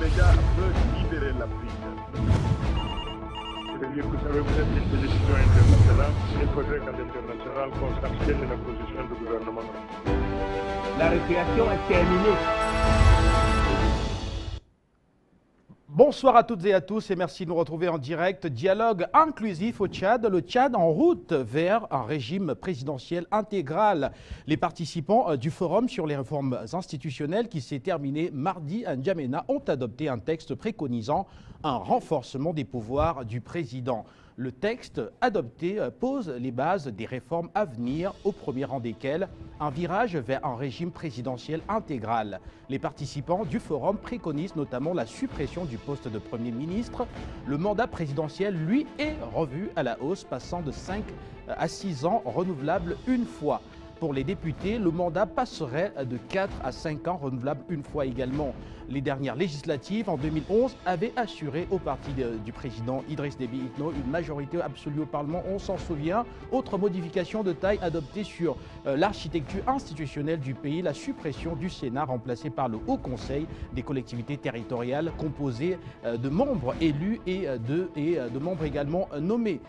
Sénégal veut libérer l'Afrique. C'est-à-dire que ça représente une décision internationale. Il faudrait qu'à l'international, qu'on s'abstienne de la position du gouvernement. La récréation est terminée. Bonsoir à toutes et à tous et merci de nous retrouver en direct. Dialogue inclusif au Tchad. Le Tchad en route vers un régime présidentiel intégral. Les participants du forum sur les réformes institutionnelles qui s'est terminé mardi à N'Djamena ont adopté un texte préconisant un renforcement des pouvoirs du président. Le texte adopté pose les bases des réformes à venir, au premier rang desquelles un virage vers un régime présidentiel intégral. Les participants du forum préconisent notamment la suppression du poste de Premier ministre. Le mandat présidentiel, lui, est revu à la hausse, passant de 5 à 6 ans, renouvelable une fois. Pour les députés, le mandat passerait de 4 à 5 ans, renouvelable une fois également. Les dernières législatives, en 2011, avaient assuré au parti du président Idriss Déby Itno une majorité absolue au Parlement, on s'en souvient. Autre modification de taille adoptée sur l'architecture institutionnelle du pays, la suppression du Sénat remplacé par le Haut Conseil des collectivités territoriales composé de membres élus et de membres également nommés.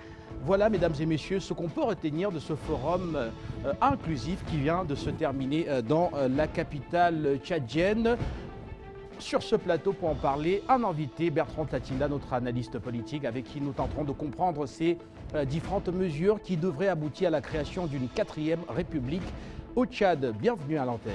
Voilà, mesdames et messieurs, ce qu'on peut retenir de ce forum inclusif qui vient de se terminer dans la capitale tchadienne. Sur ce plateau, pour en parler, un invité, Bertrand Tatinda, notre analyste politique, avec qui nous tenterons de comprendre ces différentes mesures qui devraient aboutir à la création d'une 4e République au Tchad. Bienvenue à l'antenne.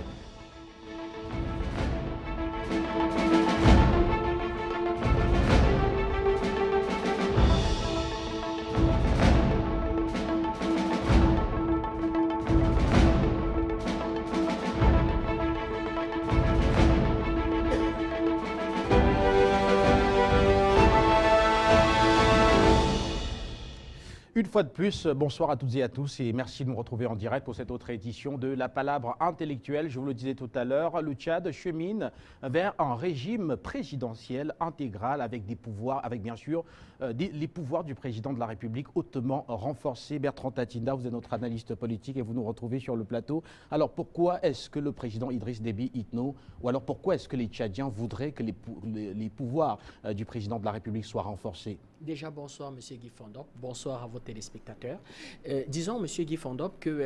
Une fois de plus, bonsoir à toutes et à tous et merci de nous retrouver en direct pour cette autre édition de La Palabre intellectuelle. Je vous le disais tout à l'heure, le Tchad chemine vers un régime présidentiel intégral avec des pouvoirs, avec bien sûr les pouvoirs du président de la République hautement renforcés. Bertrand Tatinda, vous êtes notre analyste politique et vous nous retrouvez sur le plateau. Alors pourquoi est-ce que le président Idriss Déby Itno, ou alors pourquoi est-ce que les Tchadiens voudraient que les pouvoirs du président de la République soient renforcés? Déjà, bonsoir M. Guy Fondop, bonsoir à vos téléspectateurs. Disons, M. Guy Fondop, que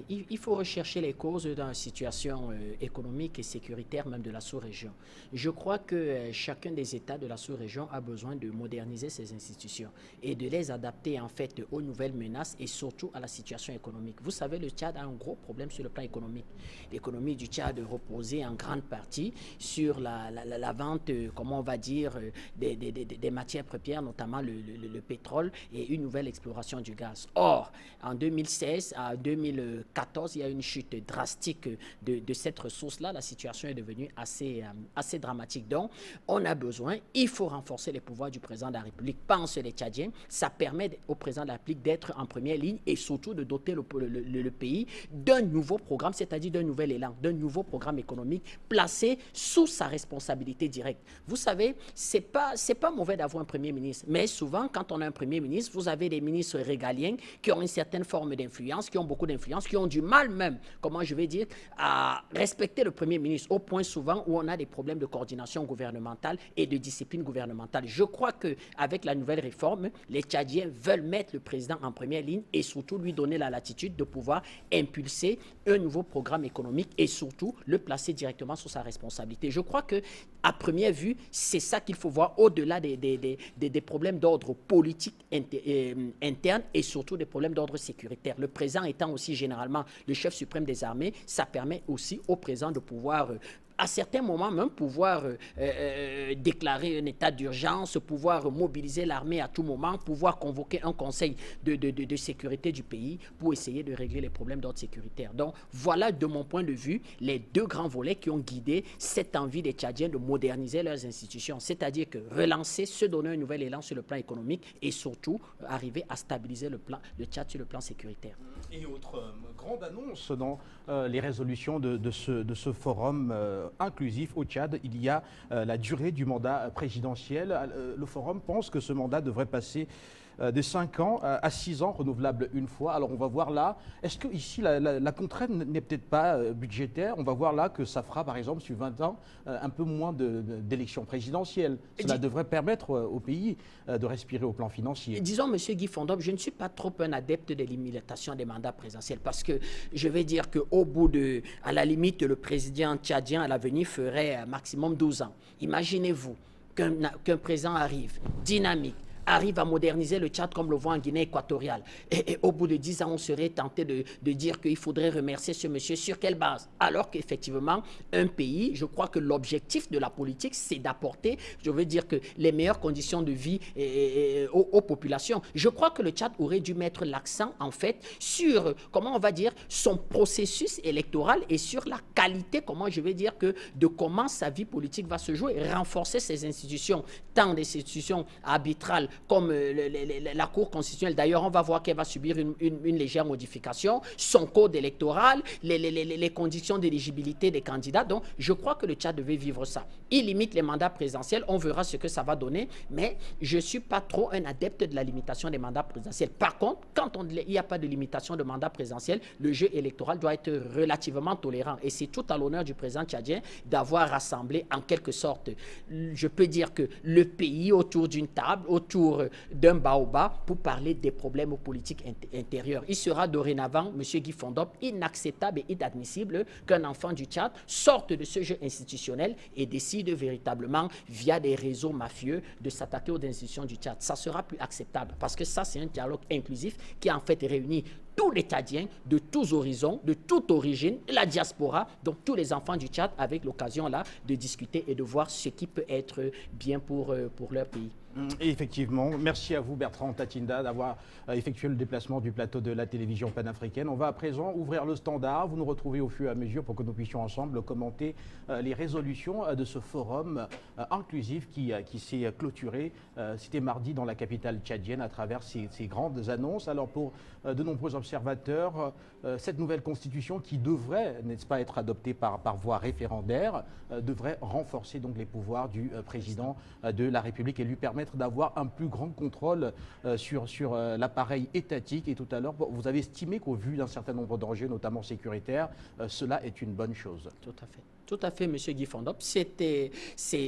il faut rechercher les causes dans la situation économique et sécuritaire même de la sous-région. Je crois que chacun des États de la sous-région a besoin de moderniser ses institutions et de les adapter en fait aux nouvelles menaces et surtout à la situation économique. Vous savez, le Tchad a un gros problème sur le plan économique. L'économie du Tchad reposait en grande partie sur la vente, comment on va dire, des matières premières, notamment le pétrole et une nouvelle exploration du gaz. Or, en 2016 à 2014, il y a une chute drastique de cette ressource-là. La situation est devenue assez dramatique. Donc, on a besoin, il faut renforcer les pouvoirs du président de la République. Pensent les Tchadiens, ça permet au président de la République d'être en première ligne et surtout de doter le pays d'un nouveau programme, c'est-à-dire d'un nouvel élan, d'un nouveau programme économique placé sous sa responsabilité directe. Vous savez, c'est pas mauvais d'avoir un premier ministre, mais souvent, quand on a un premier ministre, vous avez des ministres régaliens qui ont une certaine forme d'influence, qui ont beaucoup d'influence, qui ont du mal même, comment je vais dire, à respecter le premier ministre, au point souvent où on a des problèmes de coordination gouvernementale et de discipline gouvernementale. Je crois qu'avec la nouvelle réforme, les Tchadiens veulent mettre le président en première ligne et surtout lui donner la latitude de pouvoir impulser un nouveau programme économique et surtout le placer directement sous sa responsabilité. Je crois que, à première vue, c'est ça qu'il faut voir au-delà des problèmes d'ordre politique interne et surtout des problèmes d'ordre sécuritaire. Le président étant aussi généralement le chef suprême des armées, ça permet aussi au président de pouvoir à certains moments même pouvoir déclarer un état d'urgence, pouvoir mobiliser l'armée à tout moment, pouvoir convoquer un conseil de sécurité du pays pour essayer de régler les problèmes d'ordre sécuritaire. Donc voilà de mon point de vue les deux grands volets qui ont guidé cette envie des Tchadiens de moderniser leurs institutions, c'est-à-dire que relancer, se donner un nouvel élan sur le plan économique et surtout arriver à stabiliser le Tchad sur le plan sécuritaire. Et autre grande annonce dans les résolutions de ce forum inclusif au Tchad, il y a la durée du mandat présidentiel. Le forum pense que ce mandat devrait passer de 5 ans à 6 ans, renouvelable une fois. Alors on va voir là, est-ce que ici la contrainte n'est peut-être pas budgétaire? On va voir là que ça fera par exemple sur 20 ans un peu moins d'élections présidentielles. Cela devrait permettre au pays de respirer au plan financier. Disons, M. Guy Fondop, je ne suis pas trop un adepte de l'imitation des mandats présidentiels parce que je vais dire qu'au bout de, à la limite, le président tchadien à l'avenir ferait maximum 12 ans. Imaginez-vous qu'un président arrive, dynamique, arrive à moderniser le Tchad comme le voit en Guinée équatoriale. Et au bout de 10 ans, on serait tenté de dire qu'il faudrait remercier ce monsieur. Sur quelle base? Alors qu'effectivement, un pays, je crois que l'objectif de la politique, c'est d'apporter, je veux dire, que les meilleures conditions de vie aux populations. Je crois que le Tchad aurait dû mettre l'accent, en fait, sur, comment on va dire, son processus électoral et sur la qualité, comment je vais dire, de comment sa vie politique va se jouer, renforcer ses institutions, tant des institutions arbitrales comme la Cour constitutionnelle. D'ailleurs, on va voir qu'elle va subir une légère modification, son code électoral, les conditions d'éligibilité des candidats. Donc, je crois que le Tchad devait vivre ça. Il limite les mandats présidentiels, on verra ce que ça va donner, mais je ne suis pas trop un adepte de la limitation des mandats présidentiels. Par contre, quand il n'y a pas de limitation de mandat présidentiel, le jeu électoral doit être relativement tolérant. Et c'est tout à l'honneur du président tchadien d'avoir rassemblé, en quelque sorte, je peux dire que le pays autour d'une table, autour d'un baobab pour parler des problèmes politiques intérieurs. Il sera dorénavant, M. Guy Fondop, inacceptable et inadmissible qu'un enfant du Tchad sorte de ce jeu institutionnel et décide véritablement, via des réseaux mafieux, de s'attaquer aux institutions du Tchad. Ça sera plus acceptable parce que ça, c'est un dialogue inclusif qui en fait réunit tous les Tchadiens de tous horizons, de toute origine, la diaspora, donc tous les enfants du Tchad, avec l'occasion là de discuter et de voir ce qui peut être bien pour leur pays. Et effectivement, merci à vous Bertrand Tatinda d'avoir effectué le déplacement du plateau de la télévision panafricaine. On va à présent ouvrir le standard. Vous nous retrouvez au fur et à mesure pour que nous puissions ensemble commenter les résolutions de ce forum inclusif qui s'est clôturé. C'était mardi dans la capitale tchadienne à travers ces grandes annonces. Alors pour de nombreux observateurs, cette nouvelle constitution qui devrait, n'est-ce pas, être adoptée par voie référendaire, devrait renforcer donc les pouvoirs du président de la République et lui permettre d'avoir un plus grand contrôle sur l'appareil étatique. Et tout à l'heure, vous avez estimé qu'au vu d'un certain nombre d'enjeux, notamment sécuritaires, cela est une bonne chose. Tout à fait. Tout à fait, M. Guy Fondop.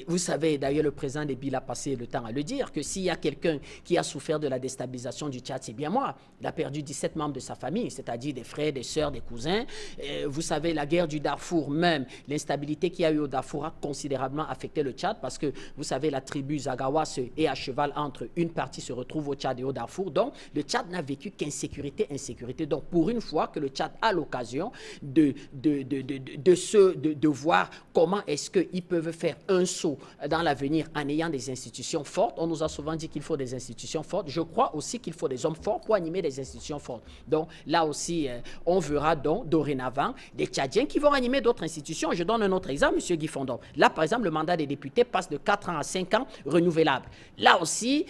Vous savez, d'ailleurs, le président Déby a passé le temps à le dire, que s'il y a quelqu'un qui a souffert de la déstabilisation du Tchad, c'est bien moi. Il a perdu 17 membres de sa famille, c'est-à-dire des frères, des sœurs, des cousins. Vous savez, la guerre du Darfour, même l'instabilité qu'il y a eu au Darfour a considérablement affecté le Tchad parce que, vous savez, la tribu Zagawa est à cheval entre une partie se retrouve au Tchad et au Darfour. Donc, le Tchad n'a vécu qu'insécurité, insécurité. Donc, pour une fois que le Tchad a l'occasion de voir comment est-ce qu'ils peuvent faire un saut dans l'avenir en ayant des institutions fortes. On nous a souvent dit qu'il faut des institutions fortes. Je crois aussi qu'il faut des hommes forts pour animer des institutions fortes. Donc là aussi, on verra donc dorénavant des Tchadiens qui vont animer d'autres institutions. Je donne un autre exemple, M. Guy Fondop. Là, par exemple, le mandat des députés passe de 4 ans à 5 ans renouvelable. Là aussi,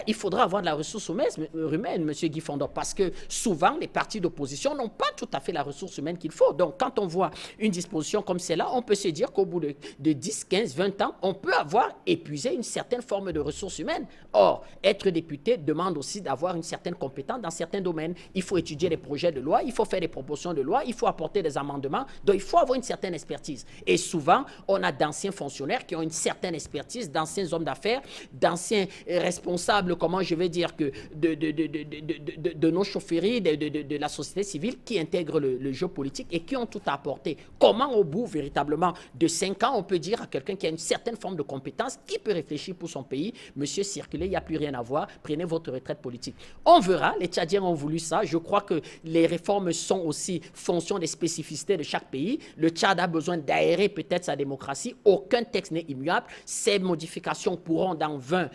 il faudra avoir de la ressource humaine, M. Guy Fondop, parce que souvent, les partis d'opposition n'ont pas tout à fait la ressource humaine qu'il faut. Donc, quand on voit une disposition comme celle-là, on peut se dire qu'au bout de 10, 15, 20 ans, on peut avoir épuisé une certaine forme de ressources humaines. Or, être député demande aussi d'avoir une certaine compétence dans certains domaines. Il faut étudier les projets de loi, il faut faire des propositions de loi, il faut apporter des amendements. Donc, il faut avoir une certaine expertise. Et souvent, on a d'anciens fonctionnaires qui ont une certaine expertise, d'anciens hommes d'affaires, d'anciens responsables, comment je vais dire, que de nos chaufferies, de la société civile qui intègrent le jeu politique et qui ont tout à apporter. Comment, au bout, véritablement, de 5 ans, on peut dire à quelqu'un qui a une certaine forme de compétence, qui peut réfléchir pour son pays, monsieur, circulez, il n'y a plus rien à voir, prenez votre retraite politique. On verra, les Tchadiens ont voulu ça. Je crois que les réformes sont aussi fonction des spécificités de chaque pays. Le Tchad a besoin d'aérer peut-être sa démocratie. Aucun texte n'est immuable. Ces modifications pourront dans 20,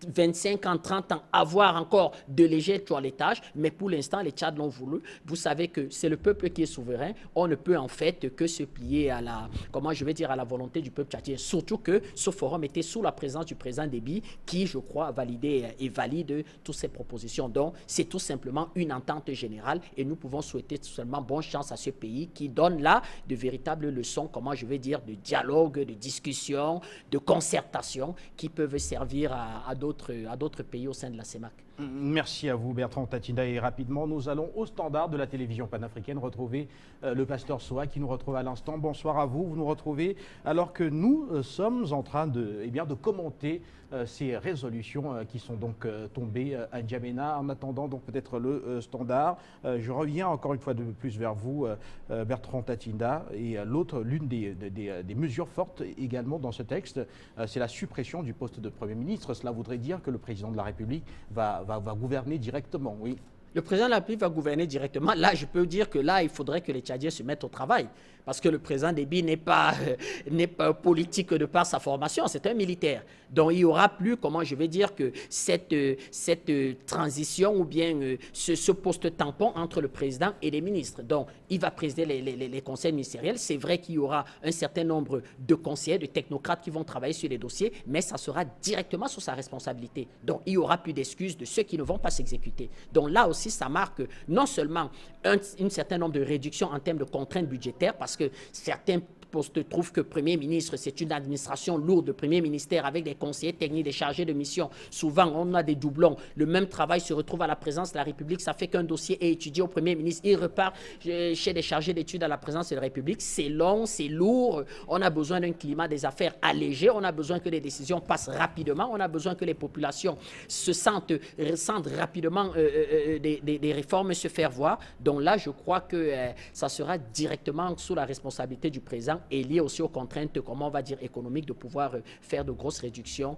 25 ans, 30 ans, avoir encore de légers toilettages, mais pour l'instant, les Tchad l'ont voulu. Vous savez que c'est le peuple qui est souverain. On ne peut en fait que se plier à la, comment je vais dire, à la volonté du peuple tchadien. Surtout que ce forum était sous la présence du président Déby, qui, je crois, a validé et valide toutes ces propositions. Donc, c'est tout simplement une entente générale et nous pouvons souhaiter tout simplement bonne chance à ce pays qui donne là de véritables leçons, comment je vais dire, de dialogue, de discussion, de concertation qui peuvent servir à d'autres pays au sein de la CEMAC. Merci à vous Bertrand Tatina et rapidement nous allons au standard de la télévision panafricaine retrouver le pasteur Soa qui nous retrouve à l'instant. Bonsoir à vous, vous nous retrouvez alors que nous sommes en train de commenter ces résolutions qui sont donc tombées à N'Djamena. En attendant donc peut-être le standard, je reviens encore une fois de plus vers vous Bertrand Tatina et l'une des mesures fortes également dans ce texte, c'est la suppression du poste de Premier ministre. Cela voudrait dire que le président de la République va gouverner directement, oui. Le président de la République va gouverner directement. Là, je peux dire que là, il faudrait que les Tchadiens se mettent au travail. Parce que le président Déby n'est pas politique de par sa formation, c'est un militaire. Donc, il n'y aura plus, comment je vais dire, que cette transition ou bien ce poste tampon entre le président et les ministres. Donc, il va présider les conseils ministériels. C'est vrai qu'il y aura un certain nombre de conseillers, de technocrates qui vont travailler sur les dossiers, mais ça sera directement sous sa responsabilité. Donc, il n'y aura plus d'excuses de ceux qui ne vont pas s'exécuter. Donc, là aussi, ça marque non seulement un certain nombre de réductions en termes de contraintes budgétaires, parce que certains postes trouvent que Premier ministre, c'est une administration lourde de Premier ministère avec des conseillers techniques, des chargés de mission. Souvent, on a des doublons. Le même travail se retrouve à la présidence de la République. Ça fait qu'un dossier est étudié au Premier ministre. Il repart chez des chargés d'études à la présidence de la République. C'est long, c'est lourd. On a besoin d'un climat des affaires allégé. On a besoin que les décisions passent rapidement. On a besoin que les populations sentent rapidement des réformes se faire voir. Donc là, je crois que ça sera directement sous la responsabilité du président et lié aussi aux contraintes, comment on va dire, économiques, de pouvoir faire de grosses réductions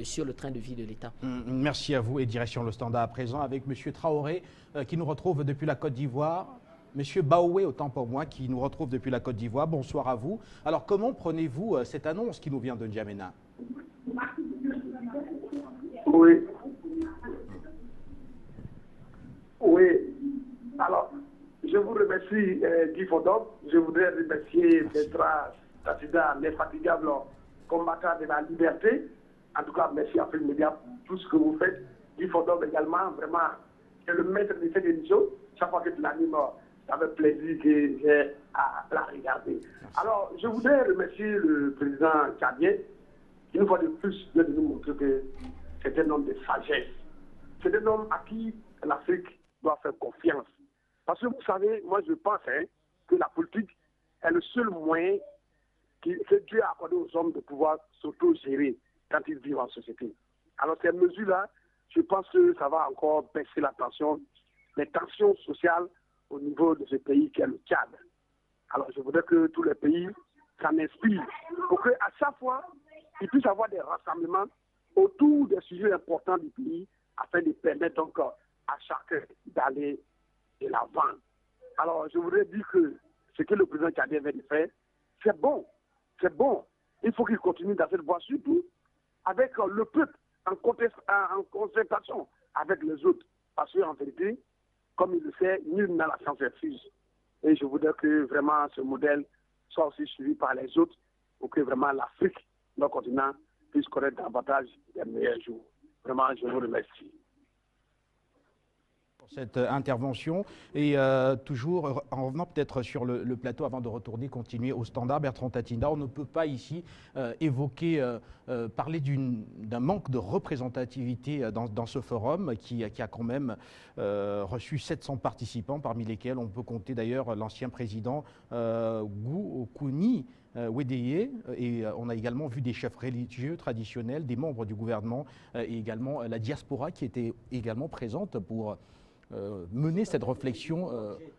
sur le train de vie de l'État. Merci à vous et direction le standard à présent avec M. Traoré qui nous retrouve depuis la Côte d'Ivoire. M. Baoué, autant pour moi, qui nous retrouve depuis la Côte d'Ivoire. Bonsoir à vous. Alors comment prenez-vous cette annonce qui nous vient de N'Djamena? Oui. Oui. Alors, je vous remercie, Guy Fodop. Je voudrais remercier Bertrand Tatina, l'infatigable combattant de la liberté. En tout cas, merci à Afrique Média pour tout ce que vous faites. Guy Fodop également, vraiment, c'est le maître de cette émission. Chaque fois que tu l'animes, ça fait plaisir que j'ai à la regarder. Alors, je voudrais remercier le président tchadien, qui une fois de plus vient de nous montrer que c'est un homme de sagesse. C'est un homme à qui l'Afrique doit faire confiance. Parce que vous savez, moi je pense que la politique est le seul moyen que Dieu a accordé aux hommes de pouvoir s'auto-gérer quand ils vivent en société. Alors ces mesures-là, je pense que ça va encore baisser la tension, les tensions sociales au niveau de ce pays qui est le Tchad. Alors je voudrais que tous les pays s'en inspirent pour qu'à chaque fois, ils puissent avoir des rassemblements autour des sujets importants du pays afin de permettre donc à chacun d'aller de l'avant. Alors, je voudrais dire que ce que le président tchadien vient de faire, c'est bon. C'est bon. Il faut qu'il continue dans cette voie, surtout avec le peuple, en concertation avec les autres. Parce qu'en vérité, comme il le sait, nul n'a la science infuse. Et je voudrais que vraiment ce modèle soit aussi suivi par les autres pour que vraiment l'Afrique, notre continent, puisse connaître davantage des meilleurs jours. Vraiment, je vous remercie. Cette intervention et toujours en revenant peut-être sur le plateau avant de retourner continuer au standard, Bertrand Tatina, on ne peut pas ici parler d'un manque de représentativité dans ce forum qui a quand même reçu 700 participants, parmi lesquels on peut compter d'ailleurs l'ancien président Goukouni Wedeye, et on a également vu des chefs religieux traditionnels, des membres du gouvernement et également la diaspora qui était également présente pour mener cette réflexion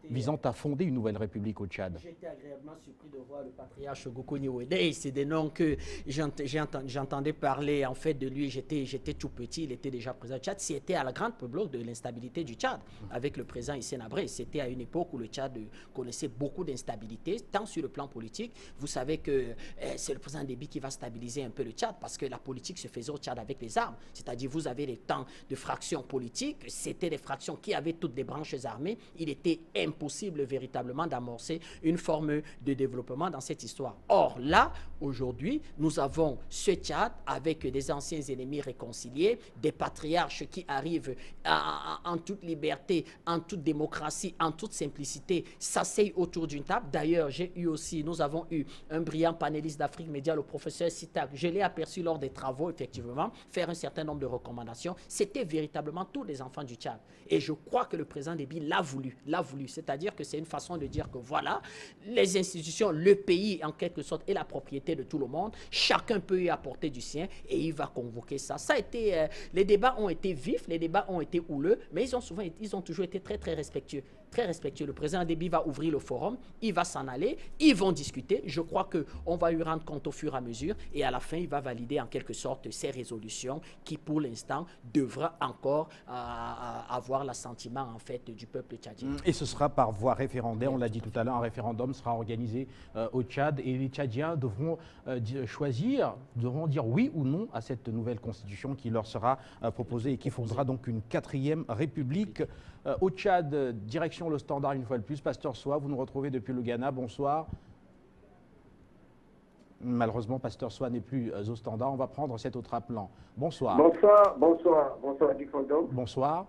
visant à fonder une nouvelle république au Tchad. J'étais agréablement surpris de voir le patriarche Goukouni Wedeye. C'est des noms que j'entendais parler en fait de lui. J'étais tout petit, il était déjà président du Tchad. C'était à la grande bloc de l'instabilité du Tchad avec le président Hissène Habré. C'était à une époque où le Tchad connaissait beaucoup d'instabilité, tant sur le plan politique. Vous savez que c'est le président Déby qui va stabiliser un peu le Tchad parce que la politique se faisait au Tchad avec les armes. C'est-à-dire vous avez les temps de fractions politiques. C'était des fractions qui avaient avait toutes les branches armées, il était impossible véritablement d'amorcer une forme de développement dans cette histoire. Or, là, aujourd'hui, nous avons ce Tchad avec des anciens ennemis réconciliés, des patriarches qui arrivent en toute liberté, en toute démocratie, en toute simplicité, s'asseyent autour d'une table. D'ailleurs, nous avons eu un brillant panéliste d'Afrique Média, le professeur Sitak. Je l'ai aperçu lors des travaux, effectivement, faire un certain nombre de recommandations. C'était véritablement tous les enfants du Tchad. Et je crois que le président Déby l'a voulu. C'est-à-dire que c'est une façon de dire que voilà, les institutions, le pays, en quelque sorte, est la propriété de tout le monde. Chacun peut y apporter du sien et il va convoquer ça. Ça a été, les débats ont été vifs, les débats ont été houleux, mais ils ont toujours été très, très respectueux. Très respectueux. Le président Déby va ouvrir le forum, il va s'en aller, ils vont discuter. Je crois qu'on va lui rendre compte au fur et à mesure et à la fin, il va valider en quelque sorte ces résolutions qui, pour l'instant, devra encore avoir l'assentiment en fait du peuple tchadien. Et ce sera par voie référendaire, on l'a dit tout à l'heure, un référendum sera organisé au Tchad et les Tchadiens devront devront dire oui ou non à cette nouvelle constitution qui leur sera proposée et qui fondera donc une 4e république au Tchad. Direction le Standard une fois de plus. Pasteur Soa, vous nous retrouvez depuis le Ghana. Bonsoir. Malheureusement, Pasteur Soa n'est plus au Standard. On va prendre cet autre appelant. Bonsoir. Bonsoir Guy Fondom. Bonsoir.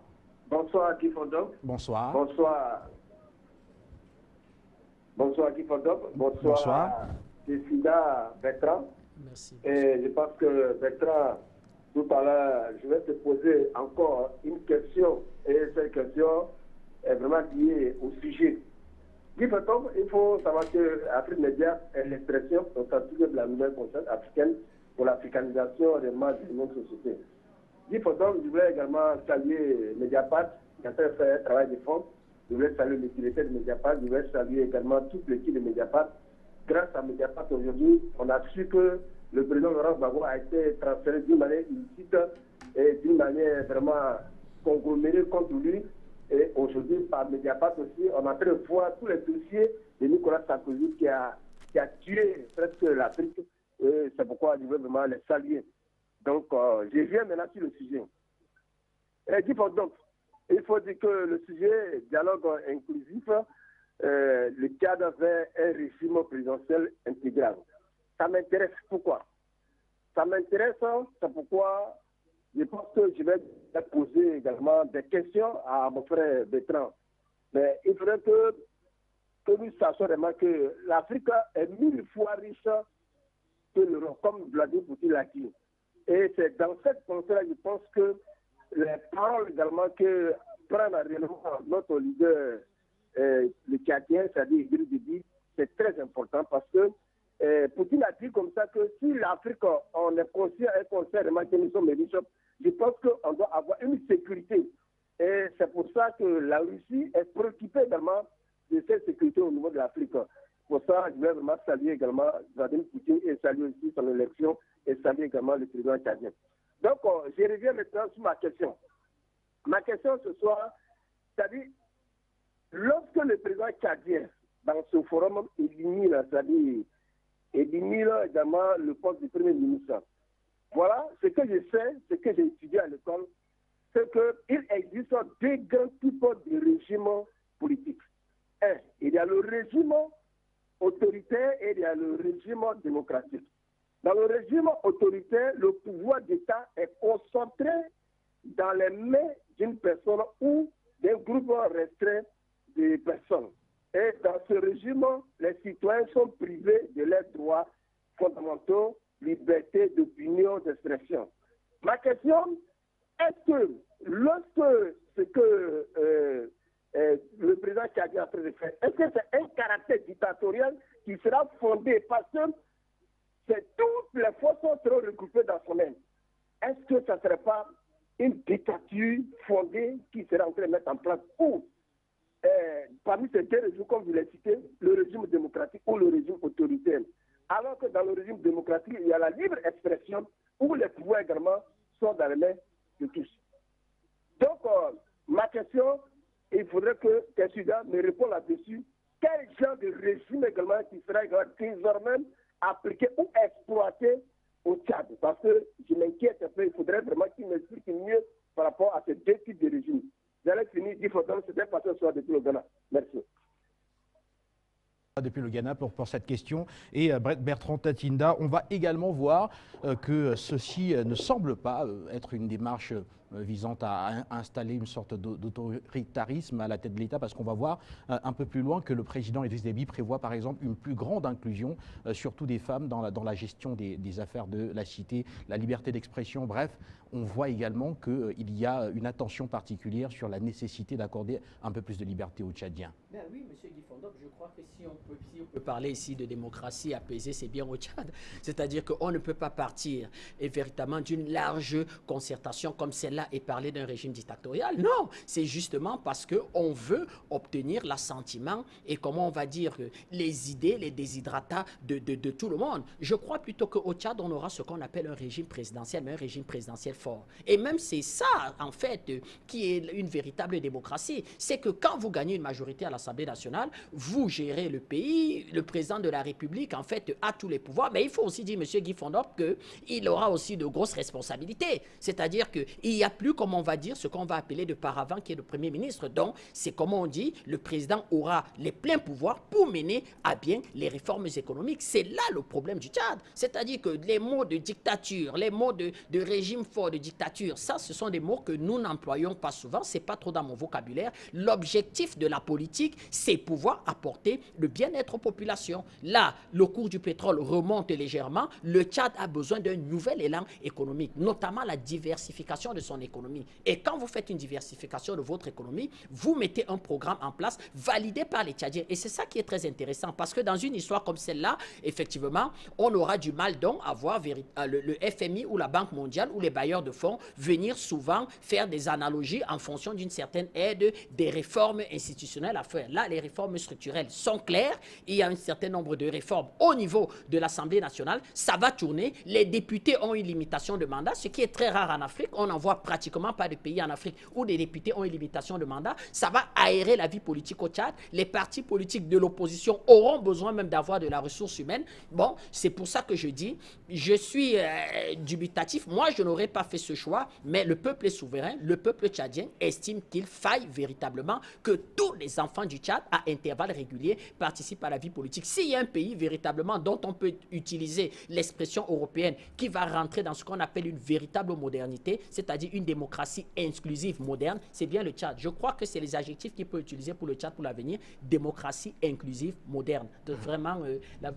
Bonsoir Guy Fondom. Bonsoir. Bonsoir Guy Fondom. Bonsoir Décida Bertrand. Merci. Et je pense que Bertrand, tout à l'heure, je vais te poser encore une question. Et cette question est vraiment liée au sujet. Guy Fondom, il faut savoir que Afrique Média est l'expression authentique de la nouvelle conscience africaine pour l'africanisation réellement de notre société. Guy Fondom, je voulais également saluer Mediapart, qui a fait un travail de fond. Je voulais saluer l'utilité de Mediapart. Je voulais saluer également toute l'équipe de Mediapart. Grâce à Mediapart, aujourd'hui, on a su que le président Laurent Gbagbo a été transféré d'une manière illicite et d'une manière vraiment conglomérée contre lui. Et aujourd'hui, par Mediapart aussi, on a fait voir tous les dossiers de Nicolas Sarkozy qui a tué presque l'Afrique. C'est pourquoi je veux vraiment les saluer. Donc, je viens maintenant sur le sujet. Guy Fondom, il faut dire que le sujet dialogue inclusif, le cadre vers un régime présidentiel intégral. Ça m'intéresse. Pourquoi? Ça m'intéresse, c'est pourquoi je pense que je vais poser également des questions à mon frère Bertrand. Mais il faudrait que nous sachions vraiment que l'Afrique est 1000 fois riche que l'Europe, comme Vladimir Poutine l'a dit. Et c'est dans cette pensée-là, je pense que les paroles également que prend réellement notre leader, le Tchadien, c'est-à-dire Idriss Déby, c'est très important parce que Poutine a dit comme ça que si l'Afrique, on est conscient vraiment que nous sommes riches, je pense qu'on doit avoir une sécurité. Et c'est pour ça que la Russie est préoccupée également de cette sécurité au niveau de l'Afrique. Pour ça, je vais vraiment saluer également Vladimir Poutine et saluer aussi son élection et saluer également le président tchadien. Donc, je reviens maintenant sur ma question. Ma question ce soir, c'est-à-dire, lorsque le président tchadien, dans ce forum, élimine également le poste du Premier ministre. Voilà ce que je sais, ce que j'ai étudié à l'école, c'est qu'il existe deux grands types de régimes politiques. Un, il y a le régime autoritaire et il y a le régime démocratique. Dans le régime autoritaire, le pouvoir d'État est concentré dans les mains d'une personne ou d'un groupe restreint de personnes. Et dans ce régime, les citoyens sont privés de leurs droits fondamentaux, liberté d'opinion, d'expression. Ma question, est-ce que lorsque ce que le président tchadien a fait de faire, est-ce que c'est un caractère dictatorial qui sera fondé parce que toutes les forces seront regroupées dans son aile? Est-ce que ça ne serait pas une dictature fondée qui sera en train de mettre en place ou parmi ces deux régimes, comme vous l'avez cité, le régime démocratique ou le régime autoritaire? Alors que dans le régime démocratique, il y a la libre expression où les pouvoirs également sont dans les mains de tous. Donc, ma question, il faudrait que Tessuda me réponde là-dessus. Quel genre de régime également qui sera désormais appliqué ou exploité au Tchad? Parce que je m'inquiète un peu, il faudrait vraiment qu'il m'explique mieux par rapport à ces deux types de régimes. J'allais finir, Guy Fondop, c'était passé ce soir depuis le Ghana. Merci. Depuis le Ghana pour cette question. Et Bertrand Tatinda, on va également voir que ceci ne semble pas être une démarche visant à installer une sorte d'autoritarisme à la tête de l'État, parce qu'on va voir un peu plus loin que le président Idriss Déby prévoit par exemple une plus grande inclusion, surtout des femmes, dans la gestion des affaires de la cité, la liberté d'expression. Bref, on voit également qu'il y a une attention particulière sur la nécessité d'accorder un peu plus de liberté aux Tchadiens. Ben oui, M. Guy Fondop, je crois que si on peut parler ici de démocratie apaisée, c'est bien au Tchad. C'est-à-dire qu'on ne peut pas partir véritablement d'une large concertation comme celle-là et parler d'un régime dictatorial. Non, c'est justement parce qu'on veut obtenir l'assentiment et comment on va dire les idées, les déshydratats de tout le monde. Je crois plutôt qu'au Tchad, on aura ce qu'on appelle un régime présidentiel, mais un régime présidentiel fort. Et même c'est ça, en fait, qui est une véritable démocratie. C'est que quand vous gagnez une majorité à l'Assemblée nationale, vous gérez le pays, le président de la République, en fait, a tous les pouvoirs. Mais il faut aussi dire, M. Guy Fondop, qu'il aura aussi de grosses responsabilités. C'est-à-dire qu'il n'y a plus, comme on va dire, ce qu'on va appeler de paravent, qui est le Premier ministre. Donc, c'est comme on dit, le président aura les pleins pouvoirs pour mener à bien les réformes économiques. C'est là le problème du Tchad. C'est-à-dire que les mots de dictature, les mots de régime fort, de dictature, ça, ce sont des mots que nous n'employons pas souvent. C'est pas trop dans mon vocabulaire. L'objectif de la politique, c'est pouvoir apporter le bien-être aux populations. Là, le cours du pétrole remonte légèrement. Le Tchad a besoin d'un nouvel élan économique, notamment la diversification de son économie. Et quand vous faites une diversification de votre économie, vous mettez un programme en place validé par les Tchadiens. Et c'est ça qui est très intéressant, parce que dans une histoire comme celle-là, effectivement, on aura du mal donc à voir le FMI ou la Banque mondiale ou les bailleurs de fonds venir souvent faire des analogies en fonction d'une certaine aide, des réformes institutionnelles à faire. Là, les réformes structurelles sont claires. Il y a un certain nombre de réformes au niveau de l'Assemblée nationale. Ça va tourner. Les députés ont une limitation de mandat, ce qui est très rare en Afrique. On n'en voit pratiquement pas de pays en Afrique où des députés ont une limitation de mandat. Ça va aérer la vie politique au Tchad. Les partis politiques de l'opposition auront besoin même d'avoir de la ressource humaine. Bon, c'est pour ça que je dis, je suis dubitatif. Moi, je n'aurais pas fait ce choix, mais le peuple est souverain. Le peuple tchadien estime qu'il faille véritablement que tous les enfants du Tchad, à intervalles réguliers, participent à la vie politique. S'il y a un pays véritablement dont on peut utiliser l'expression européenne qui va rentrer dans ce qu'on appelle une véritable modernité, c'est-à-dire une démocratie inclusive moderne, c'est bien le Tchad. Je crois que c'est les adjectifs qu'il peut utiliser pour le Tchad pour l'avenir. Démocratie inclusive moderne. Vraiment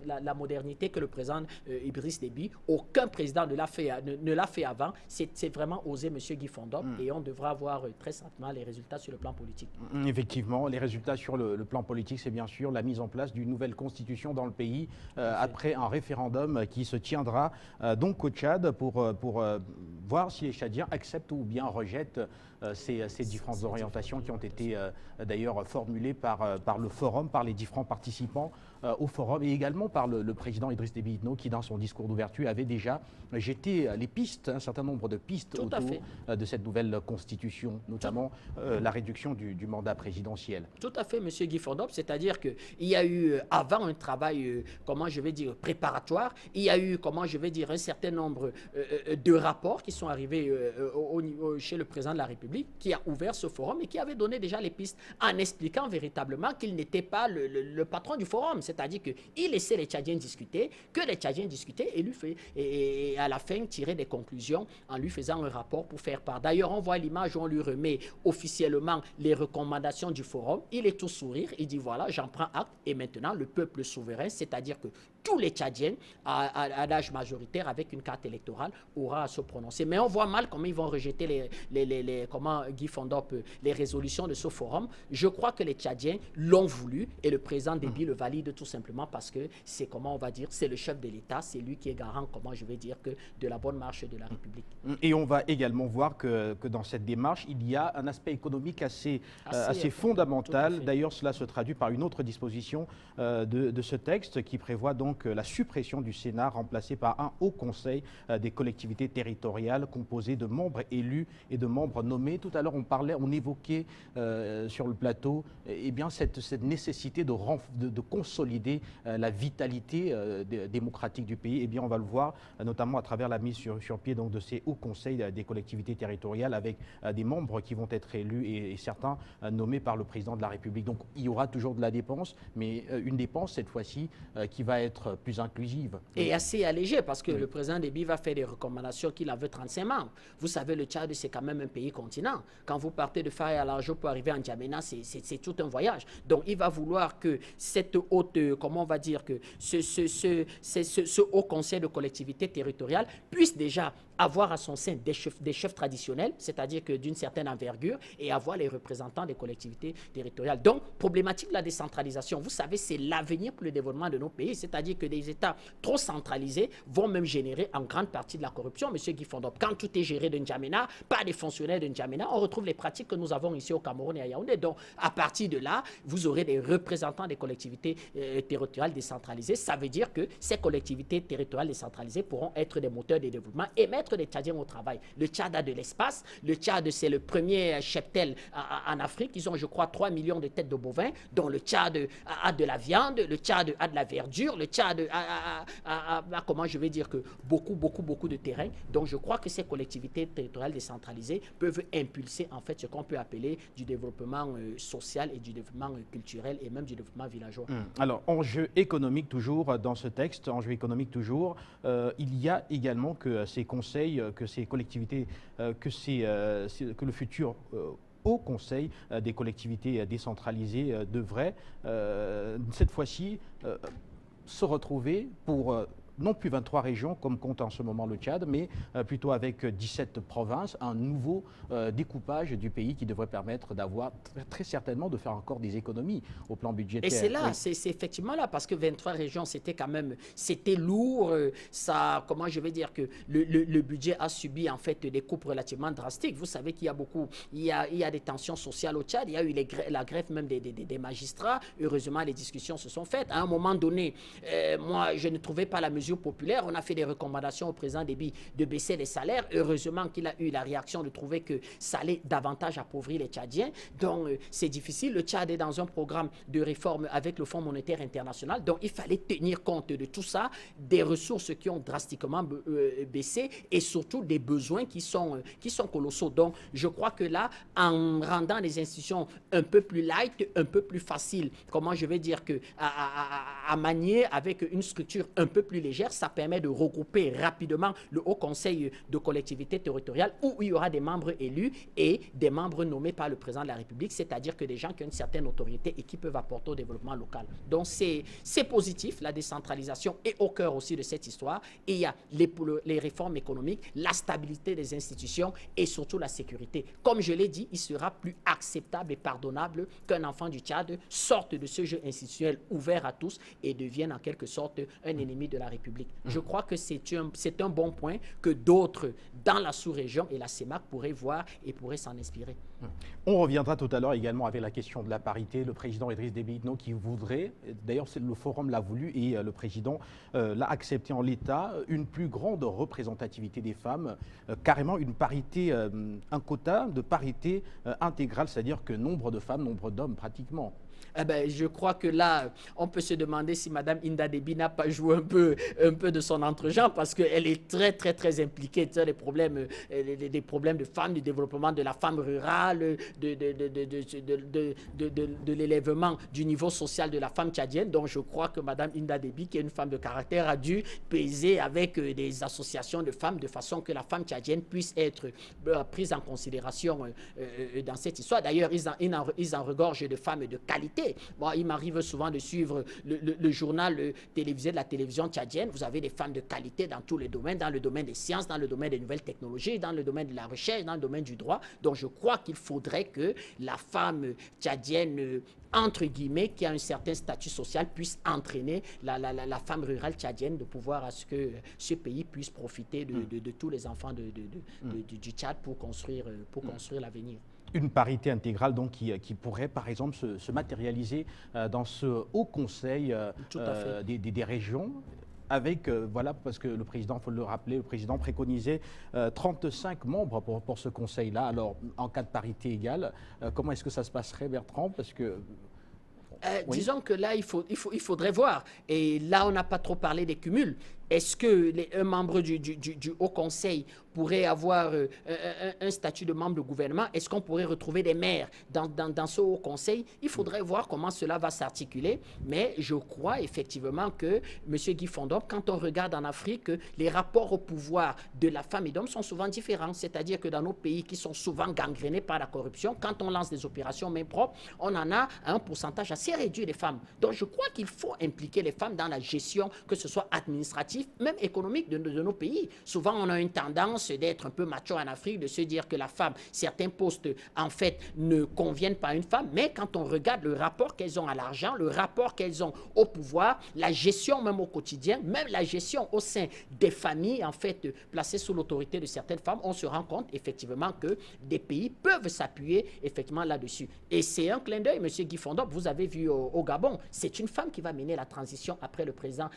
la modernité que le président Idriss Déby, aucun président ne l'a fait avant. C'est vraiment osé M. Guy Fondop et on devra voir très certainement les résultats sur le plan politique. Effectivement, les résultats sur le plan politique, c'est bien sûr la mise en place d'une nouvelle constitution dans le pays après un référendum qui se tiendra donc au Tchad pour voir si les Tchadiens acceptent ou bien rejettent ces différentes orientations qui ont été d'ailleurs formulées par le forum, par les différents participants au forum et également par le président Idriss Déby Itno qui dans son discours d'ouverture avait déjà jeté les pistes, un certain nombre de pistes autour de cette nouvelle constitution, notamment la réduction du mandat présidentiel. Tout à fait, M. Guy Fondop, c'est-à-dire qu'il y a eu avant un travail, comment je vais dire, préparatoire, il y a eu, comment je vais dire, un certain nombre de rapports qui sont arrivés chez le président de la République, qui a ouvert ce forum et qui avait donné déjà les pistes en expliquant véritablement qu'il n'était pas le patron du forum, c'est-à-dire qu'il laissait les Tchadiens discuter, que les Tchadiens discutaient et à la fin tirer des conclusions en lui faisant un rapport pour faire part. D'ailleurs, on voit l'image où on lui remet officiellement les recommandations du forum. Il est tout sourire, il dit voilà, j'en prends acte et maintenant le peuple souverain, c'est-à-dire que tous les Tchadiens à l'âge majoritaire avec une carte électorale aura à se prononcer. Mais on voit mal comment ils vont rejeter comment Guy Fondop, les résolutions de ce forum. Je crois que les Tchadiens l'ont voulu et le président Déby le valide tout simplement parce que c'est, comment on va dire, c'est le chef de l'État, c'est lui qui est garant, comment je vais dire, que de la bonne marche de la République. Et on va également voir que dans cette démarche, il y a un aspect économique assez fondamental. D'ailleurs, cela se traduit par une autre disposition de ce texte qui prévoit donc la suppression du Sénat remplacé par un haut conseil des collectivités territoriales composé de membres élus et de membres nommés. Tout à l'heure, on évoquait sur le plateau cette nécessité de consolider consolider la vitalité démocratique du pays. Eh bien, on va le voir, notamment à travers la mise sur pied donc, de ces hauts conseils des collectivités territoriales avec des membres qui vont être élus et certains nommés par le président de la République. Donc, il y aura toujours de la dépense, mais une dépense, cette fois-ci, qui va être plus inclusive. Et assez allégée, parce que le président Déby va faire des recommandations qu'il en veut 35 membres. Vous savez, le Tchad, c'est quand même un pays continent. Quand vous partez de Faye à Larjo pour arriver en N'Djamena, c'est tout un voyage. Donc, il va vouloir que cette haute, comment on va dire, que ce haut conseil de collectivité territoriale puisse déjà avoir à son sein des chefs traditionnels, c'est-à-dire que d'une certaine envergure, et avoir les représentants des collectivités territoriales. Donc, problématique de la décentralisation, vous savez, c'est l'avenir pour le développement de nos pays, c'est-à-dire que des États trop centralisés vont même générer en grande partie de la corruption. Monsieur Guy Fondop, quand tout est géré de N'Djamena, par des fonctionnaires de N'Djamena, on retrouve les pratiques que nous avons ici au Cameroun et à Yaoundé. Donc, à partir de là, vous aurez des représentants des collectivités territoriales décentralisées. Ça veut dire que ces collectivités territoriales décentralisées pourront être des moteurs de développement et mettre des Tchadiens au travail. Le Tchad a de l'espace. Le Tchad, c'est le premier cheptel en Afrique. Ils ont, je crois, 3 millions de têtes de bovins, dont le Tchad a de la viande, le Tchad a de la verdure, le Tchad a comment je vais dire que beaucoup de terrain. Donc, je crois que ces collectivités territoriales décentralisées peuvent impulser, en fait, ce qu'on peut appeler du développement social et du développement culturel et même du développement villageois. Alors, enjeu économique toujours dans ce texte, enjeu économique toujours, il y a également que ces conseils, que ces collectivités, que le futur Haut Conseil des collectivités décentralisées devrait, cette fois-ci, se retrouver pour non plus 23 régions comme compte en ce moment le Tchad, mais plutôt avec 17 provinces, un nouveau découpage du pays qui devrait permettre d'avoir très certainement de faire encore des économies au plan budgétaire. Et c'est là, c'est effectivement là, parce que 23 régions, c'était quand même, c'était lourd, ça, comment je vais dire que le budget a subi en fait des coupes relativement drastiques. Vous savez qu'il y a beaucoup, il y a des tensions sociales au Tchad, il y a eu la grève même des magistrats. Heureusement, les discussions se sont faites. À un moment donné, moi, je ne trouvais pas la mesure populaire. On a fait des recommandations au président Déby de baisser les salaires. Heureusement qu'il a eu la réaction de trouver que ça allait davantage appauvrir les Tchadiens. Donc, c'est difficile. Le Tchad est dans un programme de réforme avec le Fonds monétaire international. Donc, il fallait tenir compte de tout ça, des ressources qui ont drastiquement baissé et surtout des besoins qui sont colossaux. Donc, je crois que là, en rendant les institutions un peu plus light, un peu plus facile, comment je vais dire que à manier avec une structure un peu plus légère, ça permet de regrouper rapidement le Haut Conseil de collectivité territoriale où il y aura des membres élus et des membres nommés par le président de la République, c'est-à-dire que des gens qui ont une certaine autorité et qui peuvent apporter au développement local. Donc c'est positif, la décentralisation est au cœur aussi de cette histoire et il y a les réformes économiques, la stabilité des institutions et surtout la sécurité. Comme je l'ai dit, il sera plus acceptable et pardonnable qu'un enfant du Tchad sorte de ce jeu institutionnel ouvert à tous et devienne en quelque sorte un ennemi de la République. Je crois que c'est un bon point que d'autres dans la sous-région et la CEMAC pourraient voir et pourraient s'en inspirer. On reviendra tout à l'heure également avec la question de la parité. Le président Idriss Déby Itno qui voudrait, d'ailleurs le forum l'a voulu et le président l'a accepté en l'état, une plus grande représentativité des femmes, carrément une parité, un quota de parité intégrale, c'est-à-dire que nombre de femmes, nombre d'hommes pratiquement. Eh ben, je crois que là, on peut se demander si Mme Inda Déby n'a pas joué un peu de son entre-gens parce qu'elle est très impliquée dans les problèmes de femmes, du développement de la femme rurale, de l'élèvement du niveau social de la femme tchadienne. Donc, je crois que Mme Inda Déby, qui est une femme de caractère, a dû peser avec des associations de femmes de façon que la femme tchadienne puisse être prise en considération dans cette histoire. D'ailleurs, ils en regorgent de femmes de qualité. Bon, il m'arrive souvent de suivre le journal télévisé de la télévision tchadienne. Vous avez des femmes de qualité dans tous les domaines, dans le domaine des sciences, dans le domaine des nouvelles technologies, dans le domaine de la recherche, dans le domaine du droit. Donc, je crois qu'il faudrait que la femme tchadienne, entre guillemets, qui a un certain statut social, puisse entraîner la femme rurale tchadienne de pouvoir à ce que ce pays puisse profiter de tous les enfants du Tchad pour construire l'avenir. Une parité intégrale donc qui pourrait par exemple se matérialiser dans ce Haut Conseil des régions avec, voilà, parce que le président, il faut le rappeler, le président préconisait 35 membres pour ce conseil-là. Alors, en cas de parité égale, comment est-ce que ça se passerait, Bertrand? Parce que Oui. Disons que là, il faudrait voir. Et là, on n'a pas trop parlé des cumuls. Est-ce que un membre du Haut Conseil pourrait avoir un statut de membre de gouvernement? Est-ce qu'on pourrait retrouver des maires dans ce Haut Conseil? Il faudrait voir comment cela va s'articuler. Mais je crois effectivement que, M. Guy Fondop, quand on regarde en Afrique, les rapports au pouvoir de la femme et d'homme sont souvent différents. C'est-à-dire que dans nos pays qui sont souvent gangrénés par la corruption, quand on lance des opérations main propre, on en a un pourcentage assez réduit des femmes. Donc je crois qu'il faut impliquer les femmes dans la gestion, que ce soit administrative, même économique de nos pays. Souvent, on a une tendance d'être un peu macho en Afrique, de se dire que la femme, certains postes, en fait, ne conviennent pas à une femme, mais quand on regarde le rapport qu'elles ont à l'argent, le rapport qu'elles ont au pouvoir, la gestion même au quotidien, même la gestion au sein des familles, en fait, placées sous l'autorité de certaines femmes, on se rend compte, effectivement, que des pays peuvent s'appuyer, effectivement, là-dessus. Et c'est un clin d'œil, M. Guy Fondop, vous avez vu au Gabon, c'est une femme qui va mener la transition après le président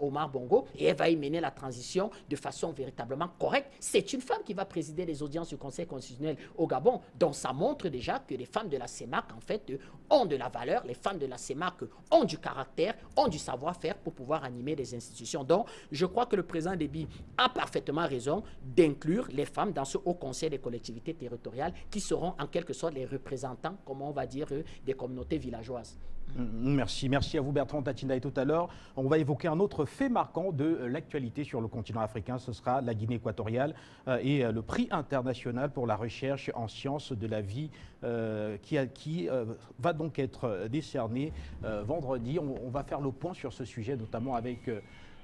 Omar Bongo, et elle va y mener la transition de façon véritablement correcte. C'est une femme qui va présider les audiences du Conseil constitutionnel au Gabon. Donc ça montre déjà que les femmes de la CEMAC, en fait, ont de la valeur. Les femmes de la CEMAC ont du caractère, ont du savoir-faire pour pouvoir animer des institutions. Donc je crois que le président Déby a parfaitement raison d'inclure les femmes dans ce Haut Conseil des collectivités territoriales qui seront en quelque sorte les représentants, comme on va dire, des communautés villageoises. Merci à vous Bertrand Tatina. Et tout à l'heure, on va évoquer un autre fait marquant de l'actualité sur le continent africain. Ce sera la Guinée équatoriale et le prix international pour la recherche en sciences de la vie qui va donc être décerné vendredi. On va faire le point sur ce sujet, notamment avec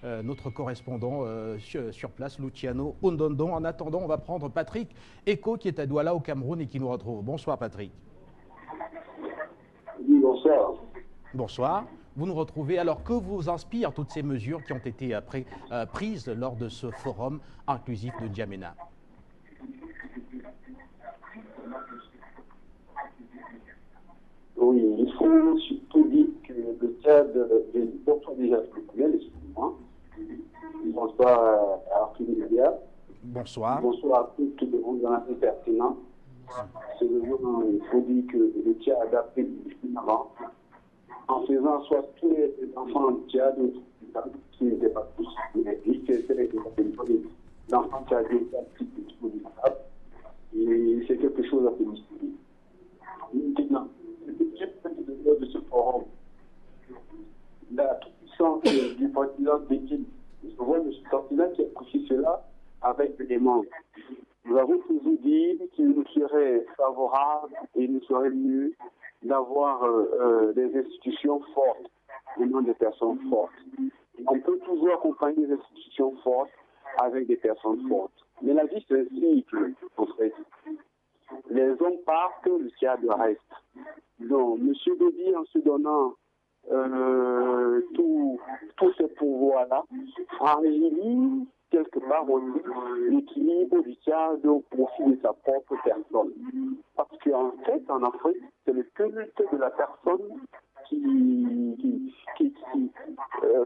notre correspondant sur place, Luciano Ondondon. En attendant, on va prendre Patrick Eko qui est à Douala au Cameroun et qui nous retrouve. Bonsoir Patrick. Oui, bonsoir. Bonsoir. Vous nous retrouvez. Alors, que vous inspirent toutes ces mesures qui ont été prises lors de ce forum inclusif de N'Djamena? Oui, il faut surtout dire que le Tchad, bonsoir déjà, excusez-moi. Bonsoir à Arthur Média. Bonsoir. Bonsoir à tous le monde dans la pertinent. C'est le jour, il faut dire que le Tchad a pris avant, en faisant soit tous les enfants du Tchad, qui n'étaient pas tous, mais l'enfant tchadien et c'est quelque chose à féliciter. Maintenant, le de ce forum, la toute-puissance du président Béguine, je vois le président qui a poussé cela avec des membres. Nous avons toujours dit qu'il nous serait favorable et il nous serait mieux d'avoir des institutions fortes et non des personnes fortes. On peut toujours accompagner des institutions fortes avec des personnes fortes. Mais la vie, c'est un cycle, en fait. Les hommes partent, le Tchad reste. Donc, M. Déby, en se donnant tous ces pouvoirs-là, fragilise quelque part aussi l'équilibre du Tchad au profit de sa propre personne. Parce qu'en fait, en Afrique, c'est le culte de la personne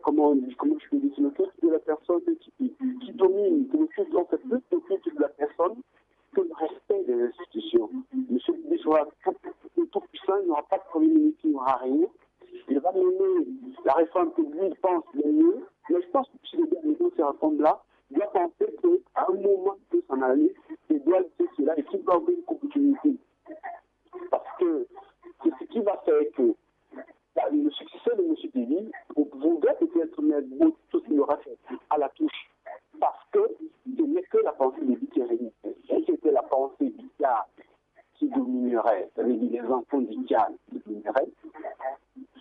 comment je peux dire, c'est le culte de la personne qui domine, c'est le culte, en fait, plus le culte de la personne que le respect des institutions. Monsieur Déby sera tout puissant, il n'y aura pas de premier ministre, il n'y aura rien. Il va mener la réforme que lui pense le mieux, mais je pense que M. Déby, avec ces réformes-là, doit penser qu'à un moment il peut s'en aller, il doit laisser cela et qu'il doit avoir une continuité. Parce que c'est ce qui va faire que le successeur de M. Déby voudrait peut-être mettre tout ce qu'il aura fait à la touche. Parce que ce n'est que la pensée de Déby qui régnait. Et c'était la pensée du Tchad qui dominerait, c'est-à-dire les enfants du Tchad qui domineraient,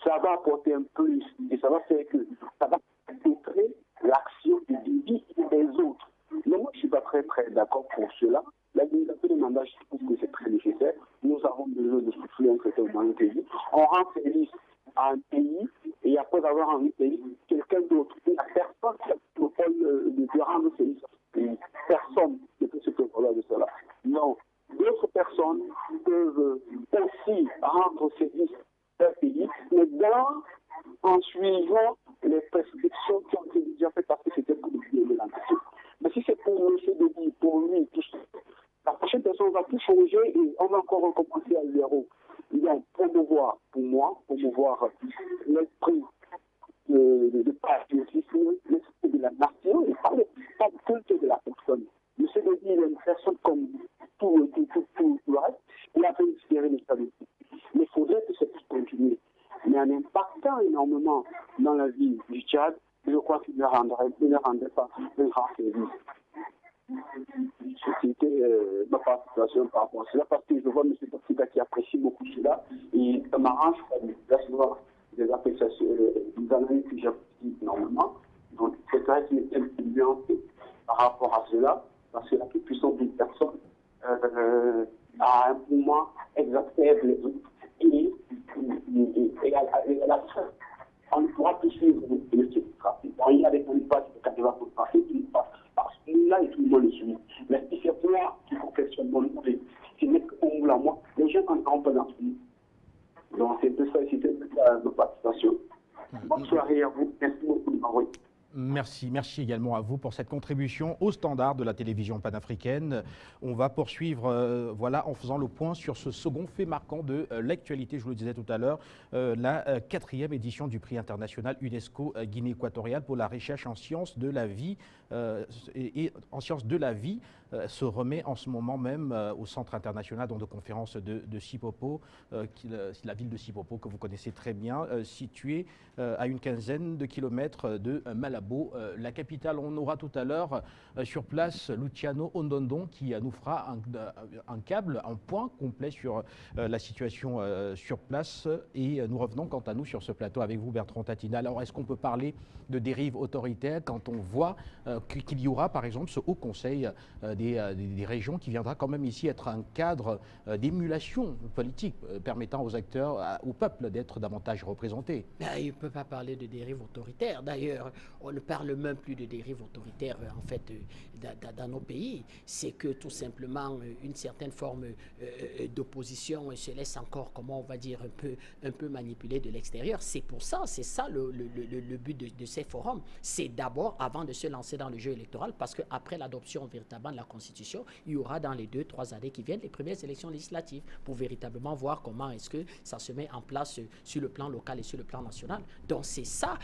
ça va apporter un plus et ça va faire que ça va filtrer l'action de Déby et des autres. Mais moi, je ne suis pas très d'accord pour cela. La limitation des mandats, je trouve que c'est très nécessaire. Nous avons besoin de souffler un certain moment de pays. On rend service à un pays et après avoir un pays, quelqu'un d'autre. La personne qui a le monopole de rendre service à ce pays. Personne ne peut se prévaloir de cela. Non. D'autres personnes peuvent aussi rendre service à un pays, mais en suivant les prescriptions qui ont été déjà faites parce que c'était pour le la nation. Mais si c'est pour M. Déby, pour lui, tout ça, la prochaine personne va tout changer et on va encore recommencer à zéro. Donc, promouvoir, pour moi, promouvoir dans la ville du Tchad, je crois qu'il ne rendrait pas un grand service. C'était ma participation par rapport à cela, parce que je vois M. Tafida qui apprécie beaucoup cela, et ça m'arrange de recevoir des appréciations, des analyses que j'apprécie normalement. Donc c'est vrai qu'il est intelligent par rapport à cela, parce que la toute-puissance d'une personne à un moment exacerbe les autres, et à la fin, on ne pourra plus suivre le trafic. Il y a des candidats qui sont pour le trafic, parce que là, tout le monde le suit. Mais si c'est toi qui faut que ce soit bon, si n'est qu'on la moi, les gens n'entendent pas dans ce monde. Donc c'est de ça, c'était de participation. Bonne soirée à vous, merci beaucoup de m'envoyer. Merci également à vous pour cette contribution au standard de la télévision panafricaine. On va poursuivre en faisant le point sur ce second fait marquant de l'actualité, je vous le disais tout à l'heure, la 4e édition du prix international UNESCO Guinée équatoriale pour la recherche en sciences de la vie se remet en ce moment même au Centre international de conférence de Sipopo, la ville de Sipopo que vous connaissez très bien, située à une quinzaine de kilomètres de Malabo, la capitale. On aura tout à l'heure sur place Luciano Ondondon qui nous fera un point complet sur la situation sur place, et nous revenons quant à nous sur ce plateau avec vous, Bertrand Tatina. Alors est-ce qu'on peut parler de dérive autoritaire quand on voit qu'il y aura par exemple ce haut conseil des régions qui viendra quand même ici être un cadre d'émulation politique permettant aux acteurs, au peuple d'être davantage représentés? Il ne peut pas parler de dérive autoritaire. D'ailleurs, on ne parle même plus de dérive autoritaire en fait dans nos pays. C'est que tout simplement une certaine forme d'opposition se laisse encore, comment on va dire, un peu manipuler de l'extérieur. C'est pour ça, c'est ça le but de ces forums. C'est d'abord, avant de se lancer dans le jeu électoral, parce qu'après l'adoption véritablement de la Constitution, il y aura dans les 2-3 années qui viennent les premières élections législatives pour véritablement voir comment est-ce que ça se met en place sur le plan local et sur le plan national. Donc c'est ça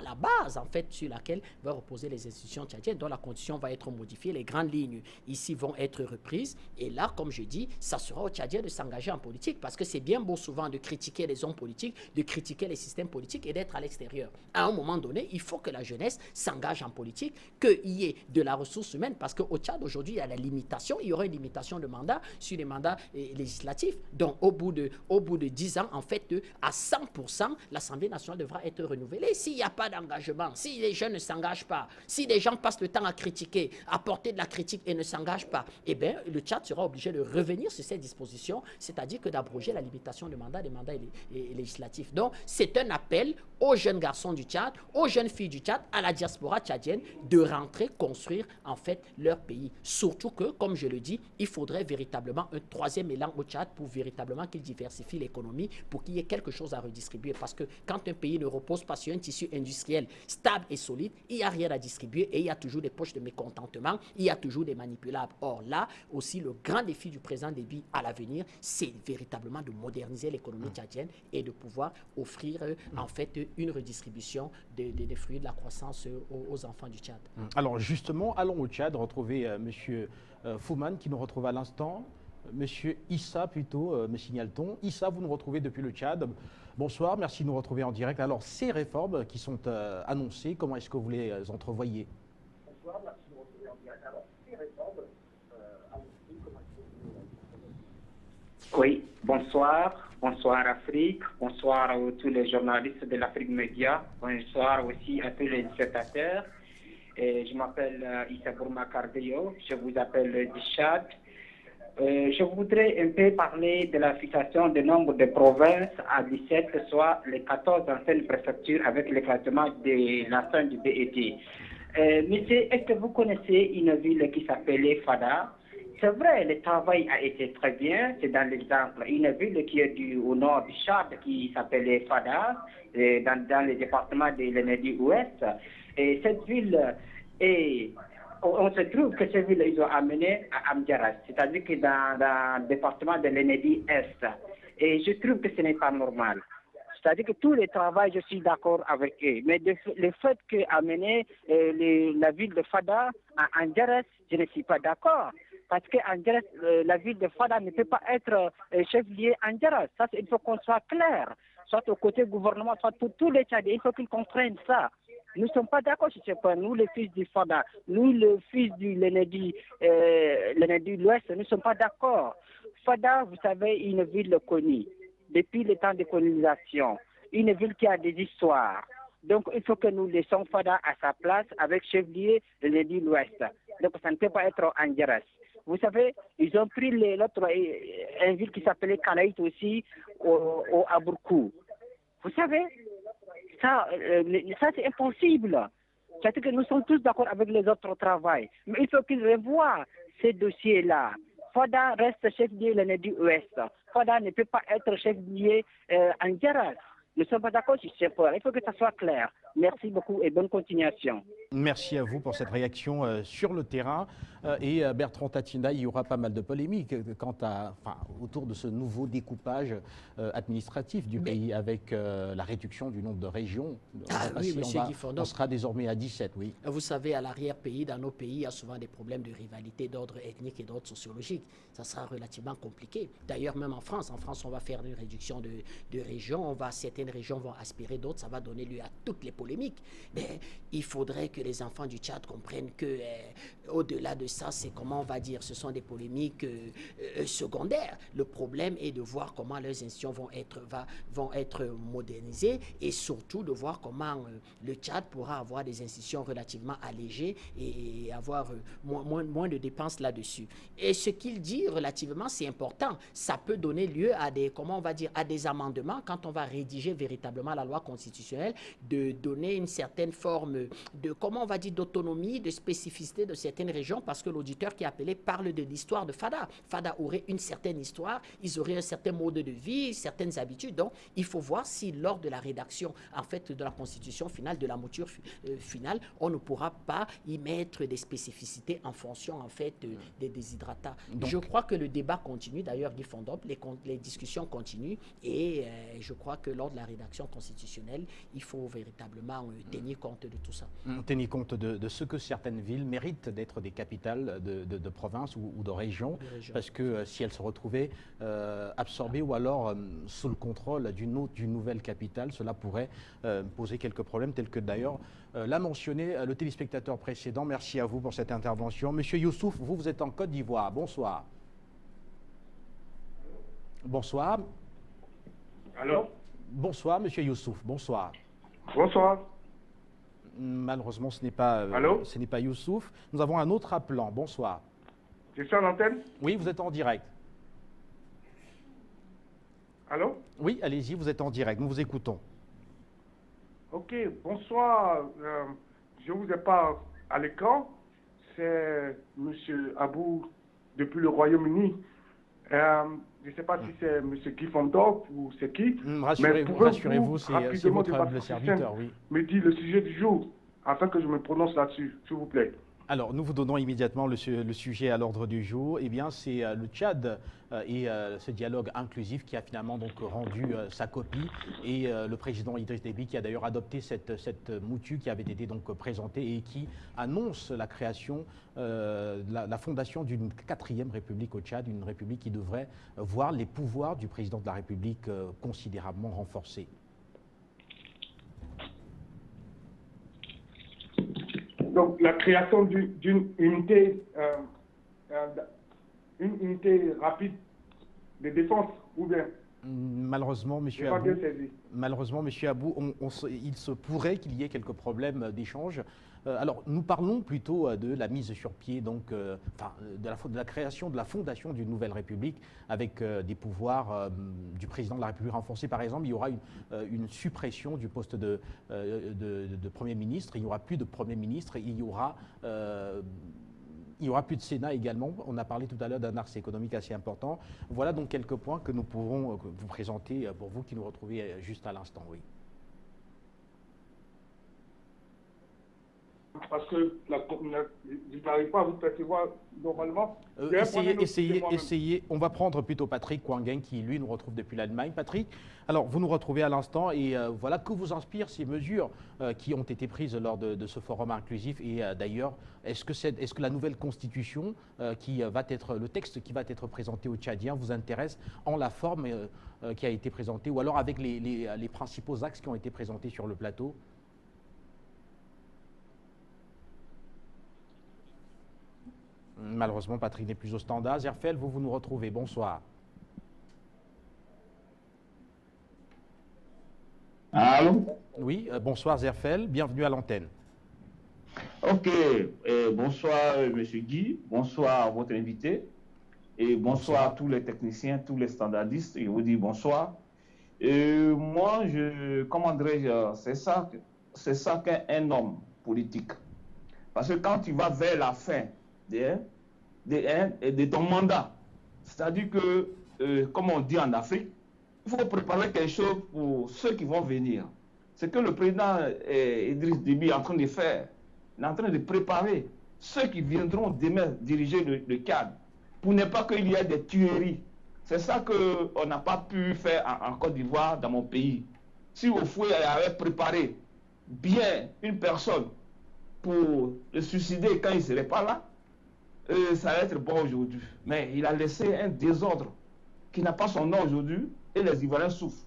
la base en fait sur laquelle vont reposer les institutions tchadiennes, dont la Constitution va être modifiée, les grandes lignes ici vont être reprises, et là, comme je dis, ça sera aux Tchadiens de s'engager en politique, parce que c'est bien beau souvent de critiquer les hommes politiques, de critiquer les systèmes politiques et d'être à l'extérieur. À un moment donné, il faut que la jeunesse s'engage en politique, qu'il y ait de la ressource humaine, parce qu'au Tchad, aujourd'hui, il y a la limitation, il y aura une limitation de mandat sur les mandats législatifs. Donc, au bout de 10 ans, en fait, à 100%, l'Assemblée nationale devra être renouvelée. S'il n'y a pas d'engagement, si les jeunes ne s'engagent pas, si les gens passent le temps à critiquer, à porter de la critique et ne s'engagent pas, eh bien, le Tchad sera obligé de revenir sur ces dispositions, c'est-à-dire que d'abroger la limitation de mandat des mandats législatifs. Donc, c'est un appel aux jeunes garçons du Tchad, aux jeunes filles du Tchad, à la diaspora tchadienne, de rentrer, construire, en fait, leur pays. Surtout que, comme je le dis, il faudrait véritablement un troisième élan au Tchad pour véritablement qu'il diversifie l'économie, pour qu'il y ait quelque chose à redistribuer. Parce que quand un pays ne repose pas sur un tissu industriel stable et solide, il n'y a rien à distribuer et il y a toujours des poches de mécontentement, il y a toujours des manipulables. Or là, aussi, le grand défi du président Déby à l'avenir, c'est véritablement de moderniser l'économie tchadienne et de pouvoir offrir, en fait, une redistribution des fruits de la croissance aux enfants du Tchad. Alors justement, allons au Tchad, retrouver Monsieur Fouman qui nous retrouve à l'instant. Monsieur Issa plutôt, me signale-t-on. Issa, vous nous retrouvez depuis le Tchad. Bonsoir, merci de nous retrouver en direct. Alors, ces réformes qui sont annoncées, comment est-ce que vous les entrevoyez? Bonsoir, merci de nous retrouver en direct. Alors, ces réformes annoncées, comment est-ce que vous les entrevoyez? Oui, bonsoir. Bonsoir Afrique. Bonsoir à tous les journalistes de l'Afrique Média. Bonsoir aussi à tous les spectateurs. Je m'appelle Issa Bourma Cardeyo. Je vous appelle du Tchad. Je voudrais un peu parler de la fixation du nombre de provinces à 17, soit les 14 anciennes préfectures avec l'éclatement de l'ensemble du BET. Monsieur, est-ce que vous connaissez une ville qui s'appelait Fada? C'est vrai, le travail a été très bien. C'est dans l'exemple, une ville qui est au nord du Tchad qui s'appelait Fada, dans le département de l'Enedi-Ouest. Et cette ville est... On se trouve que ces villes, ils ont amené à Amdjaras, c'est-à-dire que dans le département de l'Enedi-Est. Et je trouve que ce n'est pas normal. C'est-à-dire que tout le travail, je suis d'accord avec eux. Mais le fait qu'amener la ville de Fada à Amdjaras, je ne suis pas d'accord. Parce que la ville de Fada ne peut pas être chef-lieu Amdjaras. Ça, il faut qu'on soit clair. soit au côté gouvernement, soit pour tous les Tchadiens. Il faut qu'ils comprennent ça. Nous ne sommes pas d'accord sur ce point. Nous, les fils du Fada, nous, les fils du l'Enedi de l'Ouest, nous ne sommes pas d'accord. Fada, vous savez, une ville connue depuis le temps de colonisation, une ville qui a des histoires. Donc, il faut que nous laissons Fada à sa place avec chef-lieu de l'Enedi de l'Ouest. Donc, ça ne peut pas être en Djaras. Vous savez, ils ont pris l'autre, une ville qui s'appelait Kalaït aussi, au Abourkou. Vous savez, ça c'est impossible. C'est-à-dire que nous sommes tous d'accord avec les autres travail. Mais il faut qu'ils revoient ces dossiers-là. Fada reste chef-lieu de l'Enedi de l'Ouest. Fada ne peut pas être chef-lieu en Djaras. Nous ne sommes pas d'accord sur ce point. Il faut que ça soit clair. Merci beaucoup et bonne continuation. Merci à vous pour cette réaction sur le terrain. Et Bertrand Tatina, il y aura pas mal de polémiques autour de ce nouveau découpage administratif du pays avec la réduction du nombre de régions. On sera désormais à 17, oui. Vous savez, à l'arrière-pays, dans nos pays, il y a souvent des problèmes de rivalité d'ordre ethnique et d'ordre sociologique. Ça sera relativement compliqué. D'ailleurs, même en France, on va faire une réduction de régions. Certaines régions vont aspirer d'autres. Ça va donner lieu à toutes les polémiques. Mais il faudrait que les enfants du Tchad comprennent que, au-delà de ça, c'est comment on va dire, ce sont des polémiques secondaires. Le problème est de voir comment leurs institutions vont être modernisées et surtout de voir comment le Tchad pourra avoir des institutions relativement allégées et avoir moins de dépenses là-dessus. Et ce qu'il dit relativement, c'est important. Ça peut donner lieu à des amendements quand on va rédiger véritablement la loi constitutionnelle, de donner une certaine forme de, d'autonomie, de spécificité de certaines régions, parce que l'auditeur qui est appelé parle de l'histoire de Fada. Fada aurait une certaine histoire, ils auraient un certain mode de vie, certaines habitudes. Donc, il faut voir si lors de la rédaction, en fait, de la constitution finale, de la mouture finale, on ne pourra pas y mettre des spécificités en fonction, en fait, des déshydratats. Donc, je crois que le débat continue. D'ailleurs, Guy Fondop, les discussions continuent et je crois que lors de la rédaction constitutionnelle, il faut véritablement tenir compte de tout ça. Tenir compte de ce que certaines villes méritent d'être des capitales de province ou de région, parce que si elles se retrouvaient absorbées ou alors sous le contrôle d'une nouvelle capitale, cela pourrait poser quelques problèmes, tels que d'ailleurs l'a mentionné le téléspectateur précédent. Merci à vous pour cette intervention. Monsieur Youssouf, vous êtes en Côte d'Ivoire. Bonsoir. Bonsoir. Allô? Bonsoir, monsieur Youssouf. Bonsoir. Bonsoir. Malheureusement, ce n'est pas Youssouf. Nous avons un autre appelant. Bonsoir. Je suis en antenne? Oui, vous êtes en direct. Allô? Oui, allez-y, vous êtes en direct. Nous vous écoutons. Ok, bonsoir. Je vous ai pas à l'écran. C'est M. Abou depuis le Royaume-Uni. Je ne sais pas si c'est M. Guy Fondop ou c'est qui. Rassurez-vous, c'est votre serviteur, oui. Me dit le sujet du jour, afin que je me prononce là-dessus, s'il vous plaît. Alors, nous vous donnons immédiatement le sujet à l'ordre du jour. Eh bien, c'est le Tchad et ce dialogue inclusif qui a finalement donc rendu sa copie. Et le président Idriss Déby qui a d'ailleurs adopté cette mouture qui avait été donc présentée et qui annonce la création, la fondation d'une 4e république au Tchad, une république qui devrait voir les pouvoirs du président de la République considérablement renforcés. Donc, la création d'une unité, une unité rapide de défense, ou bien? Malheureusement, monsieur Abou, il se pourrait qu'il y ait quelques problèmes d'échange. Alors, nous parlons plutôt de la mise sur pied, donc, de la création, de la fondation d'une nouvelle République avec des pouvoirs du président de la République renforcés. Par exemple, il y aura une suppression du poste de Premier ministre. Il n'y aura plus de Premier ministre. Il y aura plus de Sénat également. On a parlé tout à l'heure d'un axe économique assez important. Voilà donc quelques points que nous pourrons vous présenter pour vous qui nous retrouvez juste à l'instant. Oui. parce que je n'arrive pas à vous percevoir normalement. Essayez. On va prendre plutôt Patrick Kwangen qui, lui, nous retrouve depuis l'Allemagne. Patrick, alors vous nous retrouvez à l'instant et voilà, que vous inspirent ces mesures qui ont été prises lors de ce forum inclusif et d'ailleurs, est-ce que la nouvelle constitution le texte qui va être présenté aux Tchadiens vous intéresse en la forme qui a été présentée ou alors avec les principaux axes qui ont été présentés sur le plateau? Malheureusement, Patrick n'est plus au standard. Zerfel, vous nous retrouvez. Bonsoir. Allô? Oui, bonsoir Zerfel. Bienvenue à l'antenne. Ok. Bonsoir, Monsieur Guy. Bonsoir à votre invité. Et bonsoir à tous les techniciens, tous les standardistes. Je vous dis bonsoir. Moi, comment dirais-je, c'est ça qu'un homme politique. Parce que quand tu vas vers la fin de ton mandat. C'est-à-dire que, comme on dit en Afrique, il faut préparer quelque chose pour ceux qui vont venir. C'est que le président Idriss Déby est en train de faire. Il est en train de préparer ceux qui viendront demain diriger le cadre pour ne pas qu'il y ait des tueries. C'est ça qu'on n'a pas pu faire en Côte d'Ivoire, dans mon pays. Si au fouet avait préparé bien une personne pour le suicider quand il ne serait pas là, ça va être bon aujourd'hui. Mais il a laissé un désordre qui n'a pas son nom aujourd'hui et les Ivoiriens souffrent.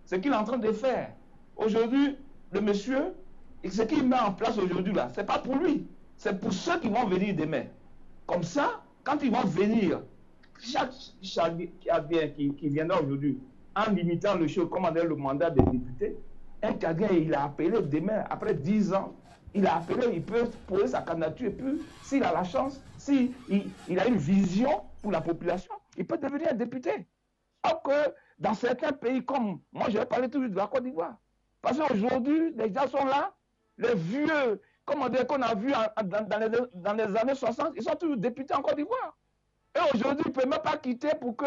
Ce qu'il est en train de faire. Aujourd'hui, le monsieur, ce qu'il met en place aujourd'hui là, c'est pas pour lui. C'est pour ceux qui vont venir demain. Comme ça, quand ils vont venir, chaque qui viendra aujourd'hui, en limitant le mandat des députés, un Tchadien, il a appelé demain, après 10 ans, il a appelé, il peut poser sa candidature et puis, s'il a la chance, s'il a une vision pour la population, il peut devenir un député. Alors que dans certains pays comme, moi je vais parler toujours de la Côte d'Ivoire, parce qu'aujourd'hui, les gens sont là, les vieux, comme on dit, qu'on a vu dans les années 60, ils sont toujours députés en Côte d'Ivoire. Et aujourd'hui, ils ne peuvent même pas quitter pour que,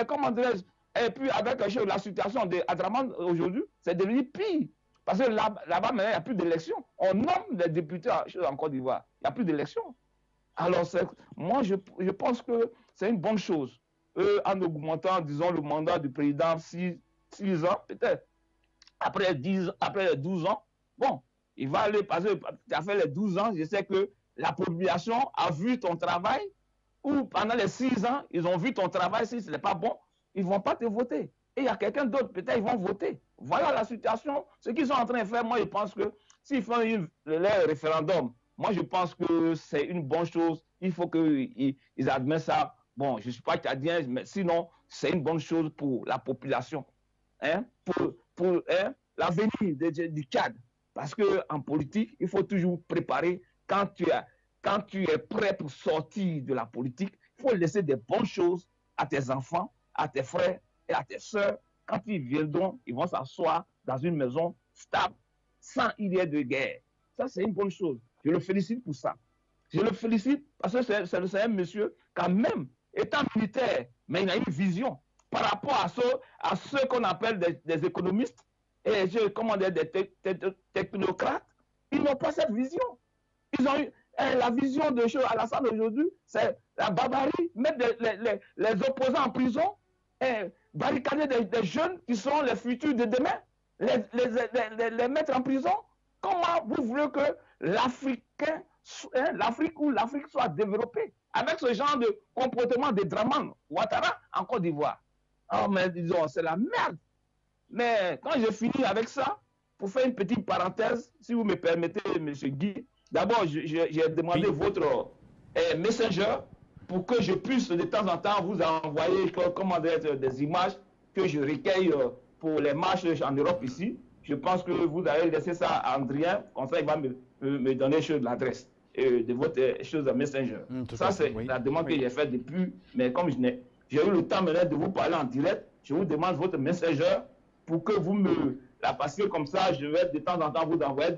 comment dirais-je, et puis avec la situation d'Adraman aujourd'hui, c'est devenu pire. Parce que là-bas, maintenant, il n'y a plus d'élection. On nomme les députés en Côte d'Ivoire. Il n'y a plus d'élection. Alors, moi, je pense que c'est une bonne chose. En augmentant, disons, le mandat du président 6 ans, peut-être. Après 12 ans, bon, il va aller, parce que tu as fait les 12 ans, je sais que la population a vu ton travail, ou pendant les 6 ans, ils ont vu ton travail, si ce n'est pas bon, ils ne vont pas te voter. Et il y a quelqu'un d'autre, peut-être ils vont voter. Voilà la situation. Ce qu'ils sont en train de faire, moi je pense que s'ils font leur référendum, moi je pense que c'est une bonne chose. Il faut qu'ils admettent ça. Bon, je ne suis pas tchadien, mais sinon, c'est une bonne chose pour la population. Hein? Pour l'avenir du Tchad. Parce qu'en politique, il faut toujours préparer. Quand tu es prêt pour sortir de la politique, il faut laisser des bonnes choses à tes enfants, à tes frères et à tes soeurs. Quand ils viendront, ils vont s'asseoir dans une maison stable, sans idée de guerre. Ça, c'est une bonne chose. Je le félicite pour ça. Je le félicite parce que c'est un monsieur, quand même, étant militaire, mais il a une vision par rapport à ceux qu'on appelle des économistes et des technocrates. Ils n'ont pas cette vision. Ils ont eu la vision de Alassane aujourd'hui, c'est la barbarie, mettre les opposants en prison et barricader des jeunes qui sont les futurs de demain, les mettre en prison. Comment vous voulez que l'Afrique soit développée avec ce genre de comportement de Draman Ouattara en Côte d'Ivoire? Oh, mais disons, c'est la merde. Mais quand je finis avec ça, pour faire une petite parenthèse, si vous me permettez, M. Guy, d'abord, j'ai demandé votre messenger pour que je puisse de temps en temps vous envoyer des images que je recueille pour les marches en Europe ici. Je pense que vous allez laisser ça à Andrien, comme ça il va me donner l'adresse de votre chose de messenger. Ça, c'est la demande que j'ai faite depuis, mais comme j'ai eu le temps maintenant de vous parler en direct, je vous demande votre messenger pour que vous me la passiez comme ça. Je vais de temps en temps vous envoyer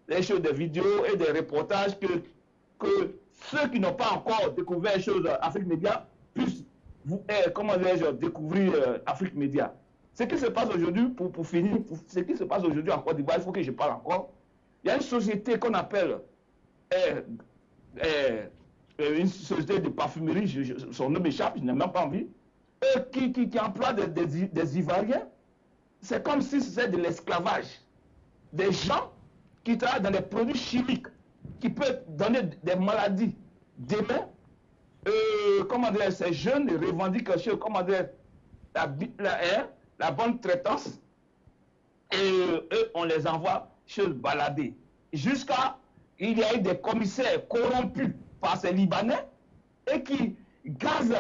des choses, des vidéos et des reportages que ceux qui n'ont pas encore découvert les choses Afrique Média puissent découvrir Afrique Média. Ce qui se passe aujourd'hui, pour finir, ce qui se passe aujourd'hui en Côte d'Ivoire, il faut que je parle encore. Il y a une société qu'on appelle une société de parfumerie, son nom m'échappe, je n'ai même pas envie, qui emploie des Ivoiriens. C'est comme si c'était de l'esclavage. Des gens qui travaillent dans des produits chimiques, qui peuvent donner des maladies. Demain, ces jeunes revendiquent comment dire, la bonne traitance, et eux, on les envoie chez le baladé. Jusqu'à, il y a eu des commissaires corrompus par ces Libanais, et qui gazent,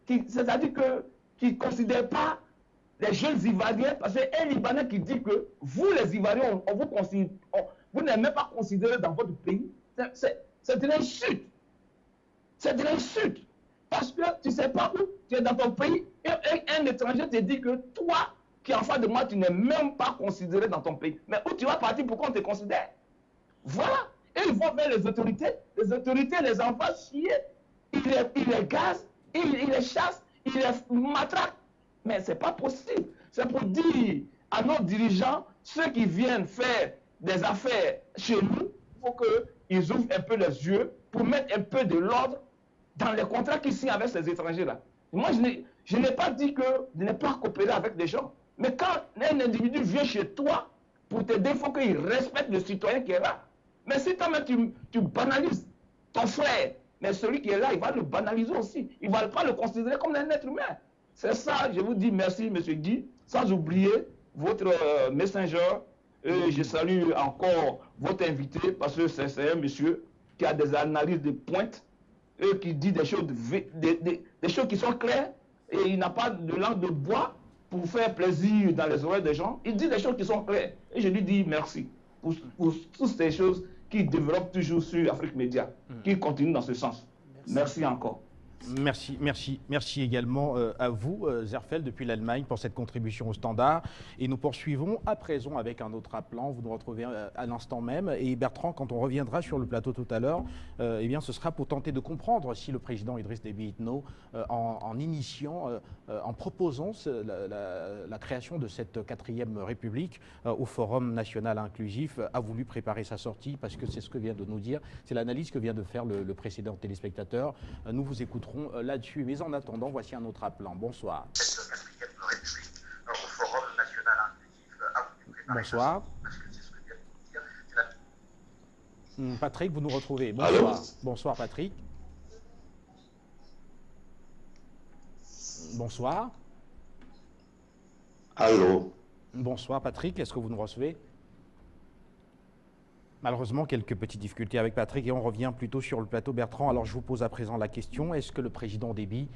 c'est-à-dire qui ne considèrent pas les jeunes Ivoiriens, parce qu'un Libanais qui dit que vous, les Ivoiriens, vous n'êtes même pas considérés dans votre pays, c'est de l'insulte. C'est de l'insulte. Parce que tu ne sais pas où tu es dans ton pays, et un étranger te dit que toi, qui es en face de moi, tu n'es même pas considéré dans ton pays. Mais où tu vas partir pour qu'on te considère? Voilà. Et ils vont vers les autorités les envoient chier, ils les gazent, ils les chassent, ils les matraquent. Mais ce n'est pas possible. C'est pour dire à nos dirigeants, ceux qui viennent faire des affaires chez nous, il faut qu'ils ouvrent un peu les yeux pour mettre un peu de l'ordre dans les contrats qu'ils signent avec ces étrangers-là. Moi, je n'ai pas dit que de ne pas coopérer avec des gens. Mais quand un individu vient chez toi pour t'aider, il faut qu'il respecte le citoyen qui est là. Mais si toi-même tu banalises ton frère, mais celui qui est là, il va le banaliser aussi. Il ne va pas le considérer comme un être humain. C'est ça, je vous dis merci, M. Guy, sans oublier votre messenger. Je salue encore votre invité, parce que c'est un monsieur qui a des analyses de pointe, qui dit des choses, des choses qui sont claires, et il n'a pas de langue de bois pour faire plaisir dans les oreilles des gens. Il dit des choses qui sont claires. Et je lui dis merci pour toutes ces choses qui développent toujours sur Afrique Média, qui continuent dans ce sens. Merci encore. Merci également à vous, Zerfel, depuis l'Allemagne, pour cette contribution au Standard. Et nous poursuivons à présent avec un autre appelant. Vous nous retrouvez à l'instant même. Et Bertrand, quand on reviendra sur le plateau tout à l'heure, eh bien, ce sera pour tenter de comprendre si le président Idriss Déby Itno, en proposant la création de cette 4e République au Forum national inclusif, a voulu préparer sa sortie, parce que c'est ce que vient de nous dire, c'est l'analyse que vient de faire le précédent téléspectateur. Nous vous écouterons là-dessus. Mais en attendant, voici un autre appelant. Bonsoir. Bonsoir. Patrick, vous nous retrouvez. Bonsoir. Allô? Bonsoir, Patrick. Bonsoir. Allô. Bonsoir, Patrick. Est-ce que vous nous recevez? Malheureusement, quelques petites difficultés avec Patrick et on revient plutôt sur le plateau. Bertrand, alors je vous pose à présent la question, est-ce que le président Déby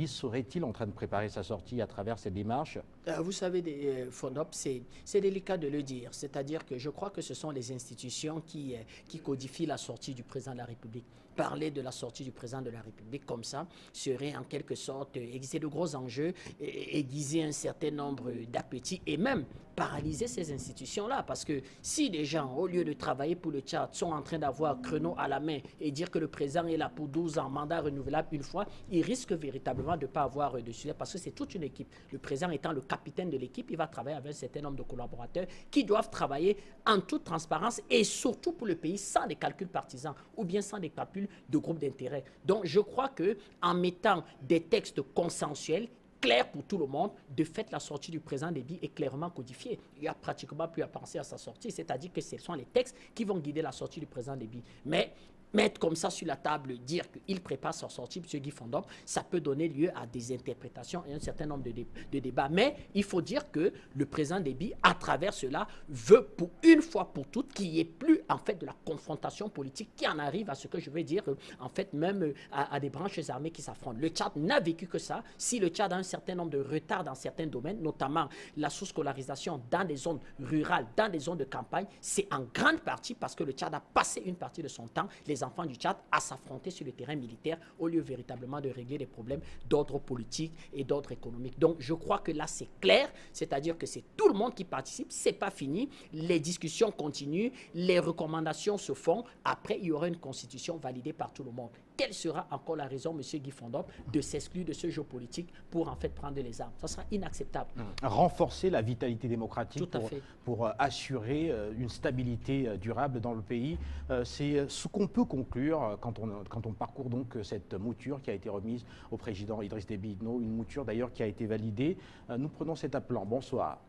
serait-il en train de préparer sa sortie à travers cette démarche? Vous savez, Fondop, c'est délicat de le dire. C'est-à-dire que je crois que ce sont les institutions qui codifient la sortie du président de la République. Parler de la sortie du président de la République comme ça serait en quelque sorte aiguiser de gros enjeux, aiguiser un certain nombre d'appétits et même paralyser ces institutions-là. Parce que si des gens, au lieu de travailler pour le Tchad, sont en train d'avoir chrono à la main et dire que le président est là pour 12 ans, mandat renouvelable une fois, ils risquent véritablement de ne pas avoir de sujet parce que c'est toute une équipe. Le président étant le capitaine de l'équipe, il va travailler avec un certain nombre de collaborateurs qui doivent travailler en toute transparence et surtout pour le pays sans des calculs partisans ou bien sans des calculs de groupes d'intérêt. Donc je crois qu'en mettant des textes consensuels, clair pour tout le monde, de fait, la sortie du président Déby est clairement codifiée. Il n'y a pratiquement plus à penser à sa sortie, c'est-à-dire que ce sont les textes qui vont guider la sortie du président Déby. Mais mettre comme ça sur la table, dire qu'il prépare sa sortie, M. Guy Fondop, ça peut donner lieu à des interprétations et un certain nombre de débats. Mais il faut dire que le président Déby, à travers cela, veut pour une fois pour toutes qu'il n'y ait plus en fait de la confrontation politique qui en arrive à ce que je veux dire, en fait même à des branches armées qui s'affrontent. Le Tchad n'a vécu que ça. Si le Tchad a un certain nombre de retards dans certains domaines, notamment la sous-scolarisation dans des zones rurales, dans des zones de campagne, c'est en grande partie parce que le Tchad a passé une partie de son temps, les enfants du Tchad, à s'affronter sur le terrain militaire au lieu véritablement de régler des problèmes d'ordre politique et d'ordre économique. Donc je crois que là c'est clair, c'est-à-dire que c'est tout le monde qui participe, c'est pas fini, les discussions continuent, les recommandations se font, après il y aura une constitution validée par tout le monde. quelle sera encore la raison, M. Guy Fondop, de s'exclure de ce jeu politique pour en fait prendre les armes? Ça sera inacceptable. Renforcer la vitalité démocratique Tout à fait. pour assurer une stabilité durable dans le pays. C'est ce qu'on peut conclure quand on parcourt donc cette mouture qui a été remise au président Idriss Déby Itno, une mouture d'ailleurs qui a été validée. Nous prenons cet appelant. Bonsoir.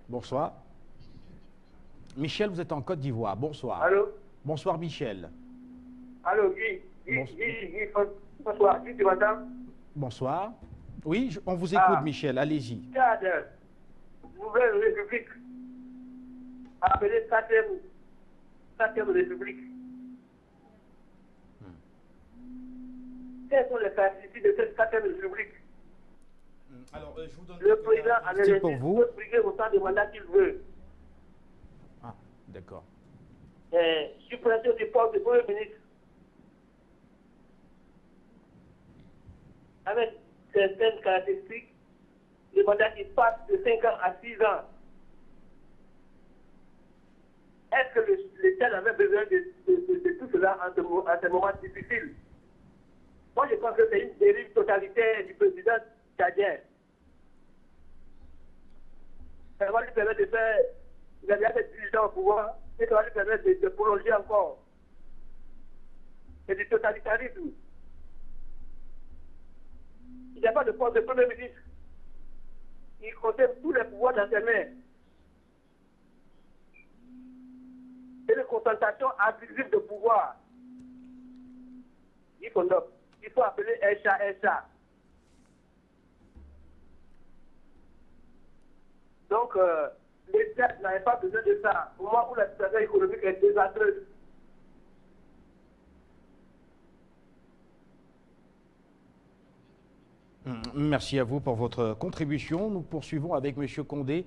Bonsoir. Michel, vous êtes en Côte d'Ivoire. Bonsoir. Allô? Bonsoir Michel. Allô, Guy, bonsoir. Guy, tu m'entends? Bonsoir. Oui, on vous écoute, Michel. Allez-y. Tchad, nouvelle république, appelée 4e république. Quelles sont les caractéristiques de cette 4e république? Alors, je vous donne le président en est pour vous. peut briguer autant de mandats qu'il veut. Ah, d'accord. Suppression du poste de Premier ministre. Avec certaines caractéristiques, le mandat qui passe de 5 ans à 6 ans. Est-ce que le Tchad avait besoin de tout cela en ce moment difficile? Moi, je pense que c'est une dérive totalitaire du président tchadien. Ça va lui permettre de faire, il a déjà fait 10 ans au pouvoir, et ça va lui permettre de prolonger encore. C'est du totalitarisme. Il n'y a pas de poste de Premier ministre. Il conserve tous les pouvoirs dans ses mains. C'est une concentration abusive de pouvoir. Il faut appeler un chat un chat. Donc, l'État n'avait pas besoin de ça. Au moment où la situation économique est désastreuse. Merci à vous pour votre contribution. Nous poursuivons avec M. Condé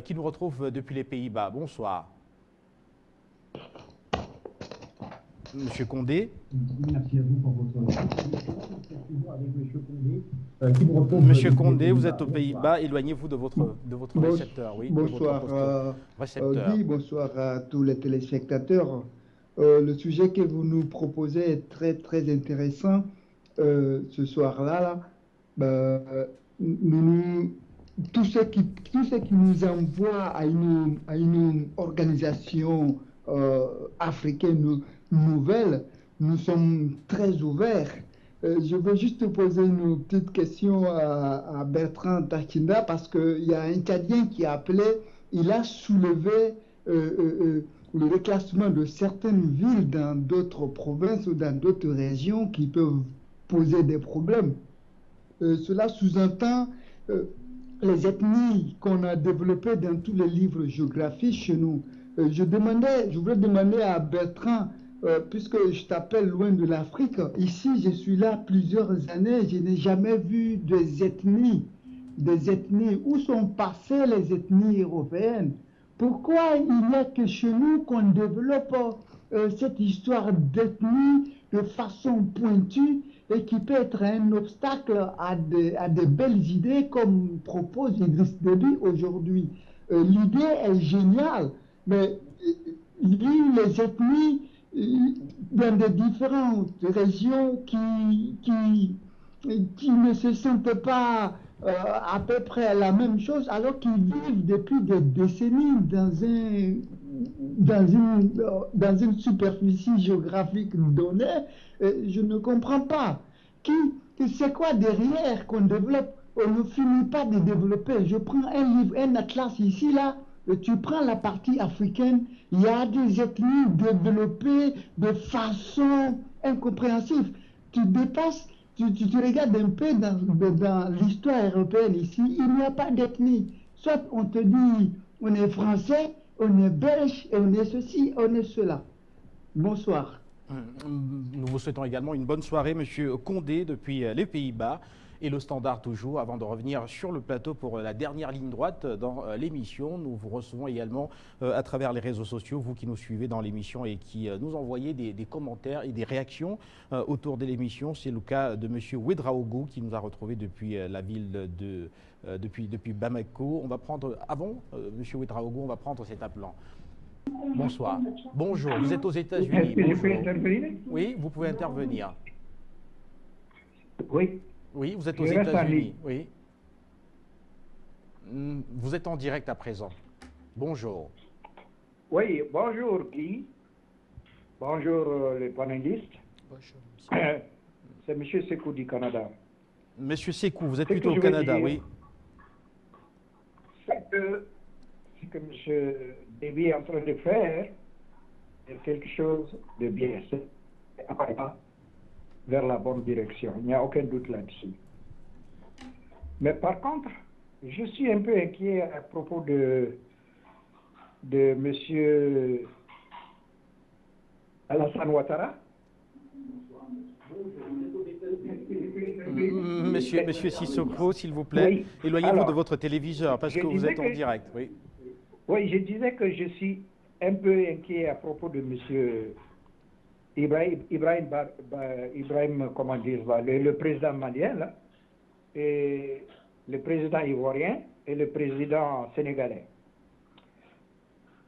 qui nous retrouve depuis les Pays-Bas. Bonsoir. Monsieur Condé. Merci à vous pour votre Monsieur Condé, vous êtes aux Pays-Bas. Éloignez-vous de votre récepteur. Oui, bonsoir, récepteur. Guy, bonsoir à tous les téléspectateurs. Le sujet que vous nous proposez est très, très intéressant ce soir-là. Tout ce qui nous envoie à une organisation africaine nouvelle, nous sommes très ouverts. Je veux juste poser une petite question à Bertrand Tachinda parce qu'il y a un Tchadien qui a appelé, il a soulevé le reclassement de certaines villes dans d'autres provinces ou dans d'autres régions qui peuvent poser des problèmes. Cela sous-entend les ethnies qu'on a développées dans tous les livres géographiques chez nous. Je voulais demander à Bertrand, puisque je t'appelle loin de l'Afrique, ici je suis là plusieurs années, je n'ai jamais vu des ethnies. Où sont passées les ethnies européennes? Pourquoi il n'y a que chez nous qu'on développe cette histoire d'ethnie de façon pointue et qui peut être un obstacle à des belles idées comme propose Idriss Déby aujourd'hui? L'idée est géniale, mais les ethnies dans des différentes régions qui ne se sentent pas à peu près la même chose, alors qu'ils vivent depuis des décennies dans une superficie géographique donnée, je ne comprends pas. C'est quoi derrière qu'on développe? On ne finit pas de développer. Je prends un livre, un atlas ici, là, tu prends la partie africaine, il y a des ethnies développées de façon incompréhensible. Tu dépasses, tu regardes un peu dans l'histoire européenne ici, il n'y a pas d'ethnie. Soit on te dit, on est français, on est belge, et on est ceci, on est cela. Bonsoir. Nous vous souhaitons également une bonne soirée, Monsieur Condé, depuis les Pays-Bas. Et le Standard toujours, avant de revenir sur le plateau pour la dernière ligne droite dans l'émission. Nous vous recevons également à travers les réseaux sociaux, vous qui nous suivez dans l'émission et qui nous envoyez des commentaires et des réactions autour de l'émission. C'est le cas de M. Ouedraogo qui nous a retrouvés depuis la ville depuis Bamako. On va prendre, M. Ouedraogo, on va prendre cet appelant. Bonsoir. Bonjour, vous êtes aux États-Unis. Est-ce que je peux Bonjour. intervenir? Oui, vous pouvez intervenir. Oui. Oui, vous êtes aux Je reste en États-Unis. ligne. Oui. Vous êtes en direct à présent. Bonjour. Oui, bonjour Guy. Bonjour les panélistes. Bonjour. C'est M. Sekou du Canada. Monsieur Sekou, vous êtes Ce que plutôt au je veux Canada, dire, oui. C'est que ce que M. Déby est en train de faire est quelque chose de bien. C'est apparemment vers la bonne direction. Il n'y a aucun doute là-dessus. Mais par contre, je suis un peu inquiet à propos de M. Alassane Ouattara. Monsieur Sissoko, s'il vous plaît, Oui. éloignez-vous Alors, de votre téléviseur parce je que vous disais êtes en que- direct. Oui. Oui, je disais que je suis un peu inquiet à propos de M. Ibrahim, comment dire, le président malien, là, et le président ivoirien et le président sénégalais.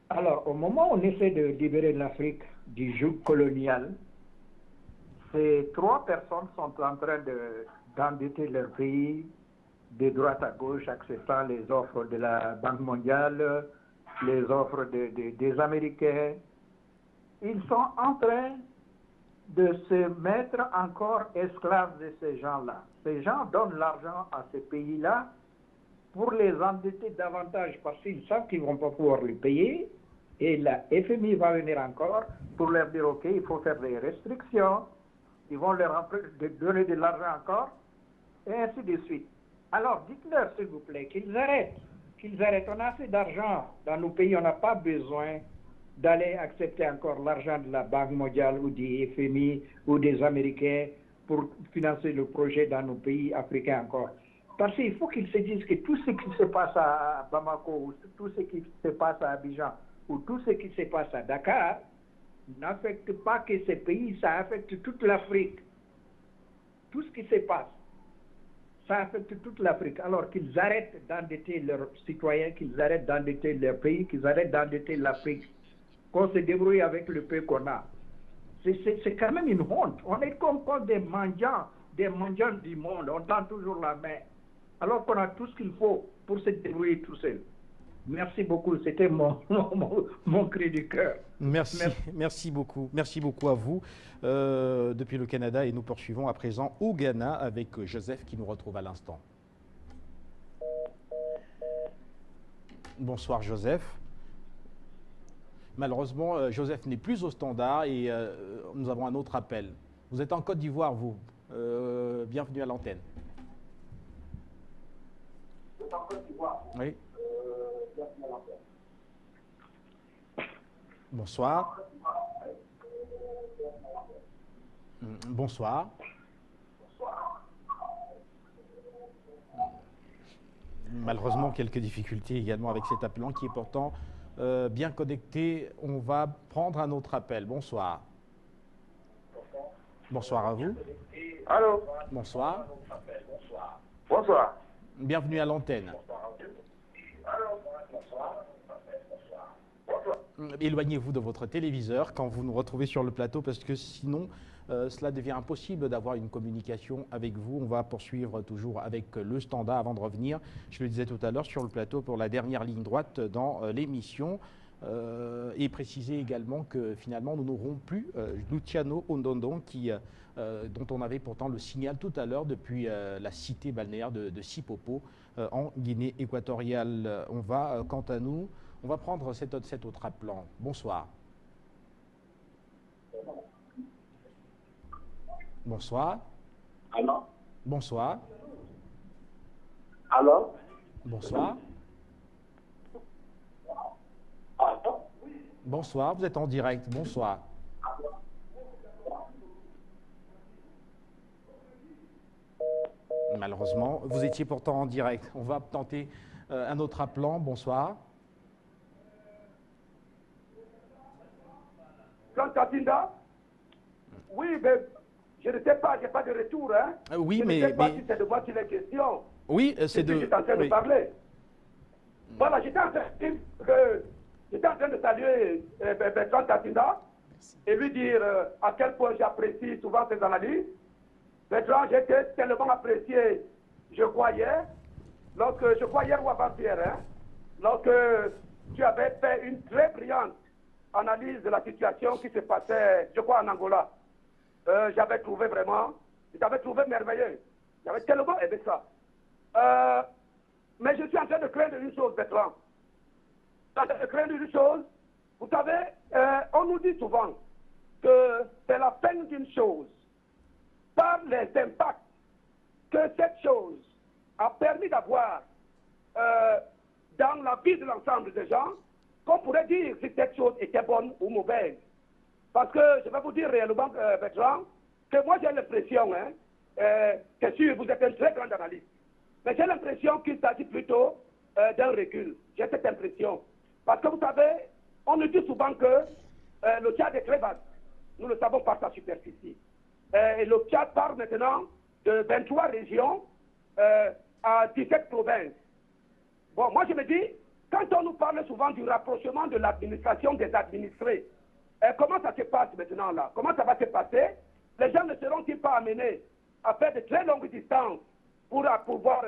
Alors, au moment où on essaie de libérer l'Afrique du joug colonial, ces trois personnes sont en train d'endetter leur pays de droite à gauche, acceptant les offres de la Banque mondiale, les offres des Américains. Ils sont en train de se mettre encore esclaves de ces gens-là. Ces gens donnent l'argent à ces pays-là pour les endetter davantage parce qu'ils savent qu'ils ne vont pas pouvoir les payer. Et la FMI va venir encore pour leur dire, OK, il faut faire des restrictions. Ils vont leur donner de l'argent encore, et ainsi de suite. Alors, dites-leur, s'il vous plaît, qu'ils arrêtent. Qu'ils arrêtent. On a assez d'argent dans nos pays. On n'a pas besoin d'aller accepter encore l'argent de la Banque mondiale ou du FMI ou des Américains pour financer le projet dans nos pays africains encore. Parce qu'il faut qu'ils se disent que tout ce qui se passe à Bamako, ou tout ce qui se passe à Abidjan, ou tout ce qui se passe à Dakar, n'affecte pas que ces pays, ça affecte toute l'Afrique. Tout ce qui se passe, ça affecte toute l'Afrique. Alors qu'ils arrêtent d'endetter leurs citoyens, qu'ils arrêtent d'endetter leur pays, qu'ils arrêtent d'endetter l'Afrique, qu'on se débrouille avec le peu qu'on a. C'est quand même une honte. On est comme des mendiants du monde. On tend toujours la main. Alors qu'on a tout ce qu'il faut pour se débrouiller tout seul. Merci beaucoup. C'était mon cri du cœur. Merci beaucoup. Merci beaucoup à vous depuis le Canada et nous poursuivons à présent au Ghana avec Joseph qui nous retrouve à l'instant. Bonsoir Joseph. Malheureusement, Joseph n'est plus au standard et nous avons un autre appel. Vous êtes en Côte d'Ivoire, vous. Bienvenue à l'antenne. Vous êtes en Côte d'Ivoire. Oui. Bonsoir. Bonsoir. Malheureusement, quelques difficultés également avec cet appelant qui est pourtant bien connecté. On va prendre un autre appel. Bonsoir. Bonsoir à vous. Allô. Bonsoir. Bonsoir. Bienvenue à l'antenne. Éloignez-vous de votre téléviseur quand vous nous retrouvez sur le plateau parce que sinon cela devient impossible d'avoir une communication avec vous. On va poursuivre toujours avec le standard avant de revenir, je le disais tout à l'heure, sur le plateau pour la dernière ligne droite dans l'émission. Et préciser également que finalement nous n'aurons plus Luciano Ondondon dont on avait pourtant le signal tout à l'heure depuis la cité balnéaire de Sipopo en Guinée équatoriale. On va quant à nous, on va prendre cet autre appelant. Bonsoir. Bonsoir. Allô? Bonsoir. Allô? Bonsoir. Bonsoir, vous êtes en direct. Bonsoir. Malheureusement, vous étiez pourtant en direct. On va tenter un autre appelant. Bonsoir. Constantina? Oui, mais je ne sais pas, je n'ai pas de retour. Hein? Oui, je mais... ne sais pas si c'est de moi qu'il est question. Oui, c'est de... J'étais en train de oui. parler. Voilà, j'étais en train de dire que J'étais en train de saluer Bertrand Tatinda et lui dire à quel point j'apprécie souvent ses analyses. Bertrand, j'ai tellement apprécié, je crois hier ou avant-hier, hein, lorsque tu avais fait une très brillante analyse de la situation qui se passait, je crois, en Angola. J'avais trouvé merveilleux. J'avais tellement aimé ça. Mais je suis en train de craindre une chose, Bertrand. Je suis en train de craindre une chose. Vous savez, on nous dit souvent que c'est la fin d'une chose par les impacts que cette chose a permis d'avoir dans la vie de l'ensemble des gens, qu'on pourrait dire si cette chose était bonne ou mauvaise. Parce que je vais vous dire réellement, Bertrand, que moi j'ai l'impression, c'est sûr, vous êtes un très grand analyste, mais j'ai l'impression qu'il s'agit plutôt d'un recul. J'ai cette impression. Parce que vous savez, on nous dit souvent que le Tchad est très vaste. Nous le savons par sa superficie. Et le Tchad part maintenant de 23 régions à 17 provinces. Bon, moi je me dis, quand on nous parle souvent du rapprochement de l'administration des administrés, comment ça se passe maintenant là? Comment ça va se passer? Les gens ne seront-ils pas amenés à faire de très longues distances pour pouvoir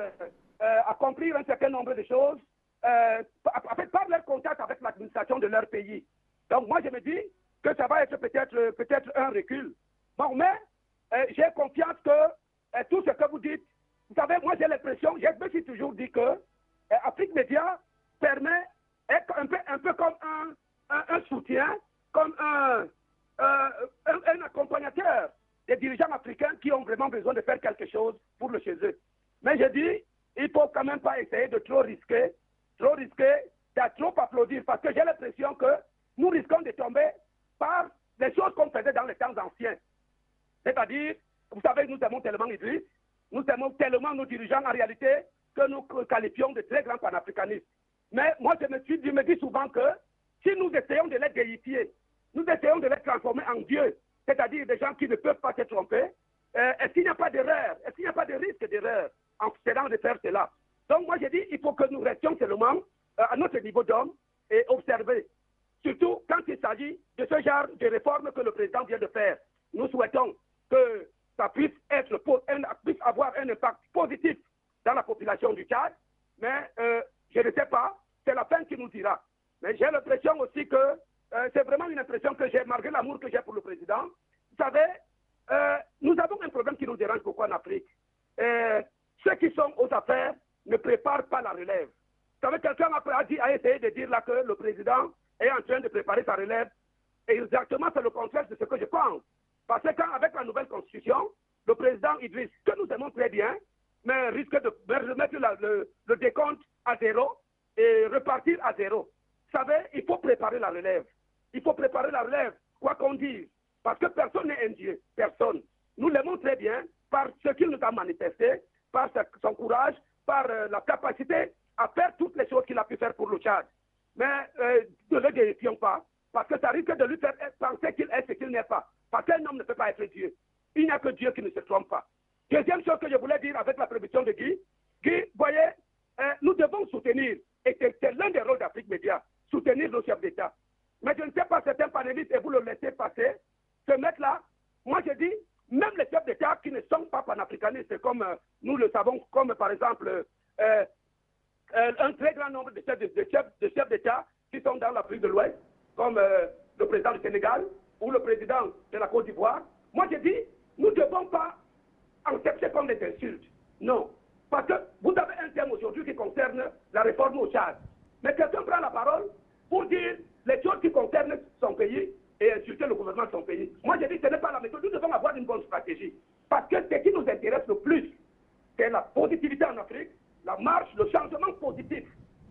accomplir un certain nombre de choses par leur contact avec l'administration de leur pays? Donc moi je me dis que ça va être peut-être un recul. Bon, mais j'ai confiance que tout ce que vous dites, vous savez, moi j'ai l'impression, je me suis toujours dit que Afrique Média permet un peu comme un soutien, comme un accompagnateur des dirigeants africains qui ont vraiment besoin de faire quelque chose pour le chez eux. Mais je dis, il ne faut quand même pas essayer de trop risquer, d'être trop applaudir, parce que j'ai l'impression que nous risquons de tomber par des choses qu'on faisait dans les temps anciens. C'est-à-dire, vous savez, nous aimons tellement Idriss, nous aimons tellement nos dirigeants en réalité que nous qualifions de très grands panafricanistes. Mais moi, je me dis souvent que si nous essayons de les déifier, nous essayons de les transformer en Dieu, c'est-à-dire des gens qui ne peuvent pas se tromper, est-ce qu'il n'y a pas d'erreur? Est-ce qu'il n'y a pas de risque d'erreur en essayant de faire cela? Donc moi, je dis, il faut que nous restions seulement à notre niveau d'homme et observer. Surtout quand il s'agit de ce genre de réformes que le président vient de faire. Nous souhaitons que ça puisse avoir un impact positif dans la population du Tchad, mais je ne sais pas, c'est la fin qui nous dira. Mais j'ai l'impression aussi que c'est vraiment une impression que j'ai, malgré l'amour que j'ai pour le président. Vous savez, nous avons un problème qui nous dérange beaucoup en Afrique. Ceux qui sont aux affaires ne préparent pas la relève. Vous savez, quelqu'un a essayé de dire là que le président est en train de préparer sa relève. Et exactement, c'est le contraire de ce que je pense. Parce qu'avec la nouvelle constitution, le président Idriss, que nous aimons très bien, mais risque de remettre le décompte à zéro et repartir à zéro. Vous savez, il faut préparer la relève. Il faut préparer la relève, quoi qu'on dise. Parce que personne n'est un Dieu. Personne. Nous l'aimons très bien par ce qu'il nous a manifesté, par son courage, par la capacité à faire toutes les choses qu'il a pu faire pour le Tchad. Mais ne le défions pas, parce que ça risque de lui faire penser qu'il est ce qu'il n'est pas. Parce qu'un homme ne peut pas être Dieu. Il n'y a que Dieu qui ne se trompe pas. Deuxième chose que je voulais dire avec la prédiction de Guy, voyez, nous devons soutenir, et c'est l'un des rôles d'Afrique Média, soutenir nos chefs d'État. Mais je ne sais pas, certains panélistes, et vous le laissez passer, se mettre là. Moi, je dis, même les chefs d'État qui ne sont pas panafricanistes, comme nous le savons, comme par exemple un très grand nombre de chefs d'État qui sont dans l'Afrique de l'Ouest, comme le président du Sénégal ou le président de la Côte d'Ivoire. Moi, je dis, nous ne devons pas accepter comme des insultes. Non. Parce que vous avez un thème aujourd'hui qui concerne la réforme au Tchad. Mais quelqu'un prend la parole pour dire les choses qui concernent son pays et insulter le gouvernement de son pays. Moi, je dis que ce n'est pas la méthode. Nous devons avoir une bonne stratégie. Parce que ce qui nous intéresse le plus, c'est la positivité en Afrique, la marche, le changement positif.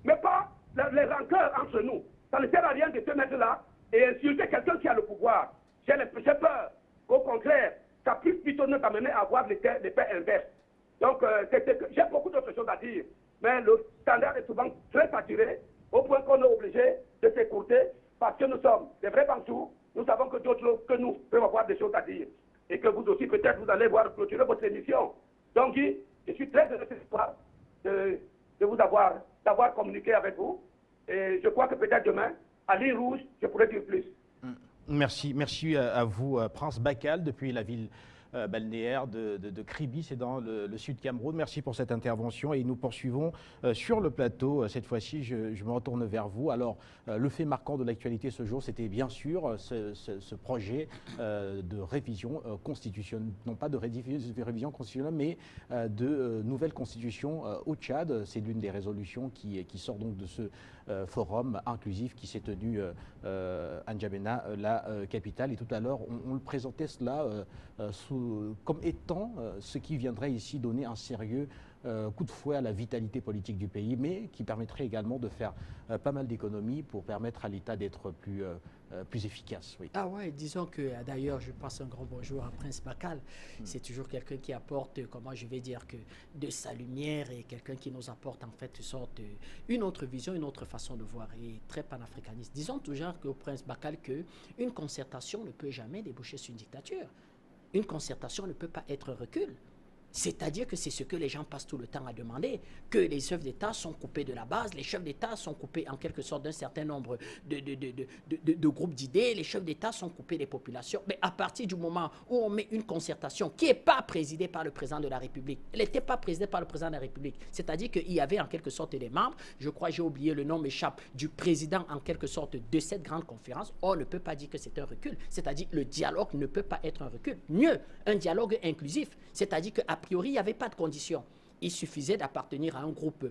Mais pas les rancœurs entre nous. Ça ne sert à rien de se mettre là et insulter quelqu'un qui a le pouvoir. J'ai peur qu'au contraire, ça puisse plutôt nous amener à avoir l'effet inverse. Donc, j'ai beaucoup d'autres choses à dire. Mais le standard est souvent très saturé, au point qu'on est obligé de s'écourter, parce que nous sommes des vrais bantous. Nous savons que d'autres que nous peuvent avoir des choses à dire. Et que vous aussi, peut-être, vous allez voir clôturer votre émission. Donc, Guy, je suis très heureux ce soir de vous d'avoir communiqué avec vous. Et je crois que peut-être demain, à l'île Rouge, je pourrais dire plus. Merci à vous, Prince Bakal, depuis la ville balnéaire de Kribi, c'est dans le sud Cameroun. Merci pour cette intervention et nous poursuivons sur le plateau. Cette fois-ci, je me retourne vers vous. Alors, le fait marquant de l'actualité ce jour, c'était bien sûr ce projet de révision constitutionnelle, non pas de révision constitutionnelle, mais de nouvelle constitution au Tchad. C'est l'une des résolutions qui sort donc de ce forum inclusif qui s'est tenu à N'Djamena, la capitale. Et tout à l'heure, on le présentait cela comme étant ce qui viendrait ici donner un sérieux coup de fouet à la vitalité politique du pays, mais qui permettrait également de faire pas mal d'économies pour permettre à l'État d'être plus efficace. Oui. Ah ouais, disons que d'ailleurs, je passe un grand bonjour à Prince Bakal. C'est toujours quelqu'un qui apporte, comment je vais dire, que de sa lumière et quelqu'un qui nous apporte en fait une autre vision, une autre façon de voir et très panafricaniste. Disons toujours qu'au Prince Bakal qu'une concertation ne peut jamais déboucher sur une dictature. Une concertation ne peut pas être un recul. C'est-à-dire que c'est ce que les gens passent tout le temps à demander, que les chefs d'État sont coupés de la base, les chefs d'État sont coupés en quelque sorte d'un certain nombre de groupes d'idées, les chefs d'État sont coupés des populations. Mais à partir du moment où on met une concertation qui n'est pas présidée par le président de la République, elle n'était pas présidée par le président de la République, c'est-à-dire qu'il y avait en quelque sorte des membres, je crois j'ai oublié le nom m'échappe, du président en quelque sorte de cette grande conférence, on ne peut pas dire que c'est un recul, c'est-à-dire le dialogue ne peut pas être un recul. Mieux, un dialogue inclusif, c'est-à-dire qu'à priori, il n'y avait pas de conditions. Il suffisait d'appartenir à un groupe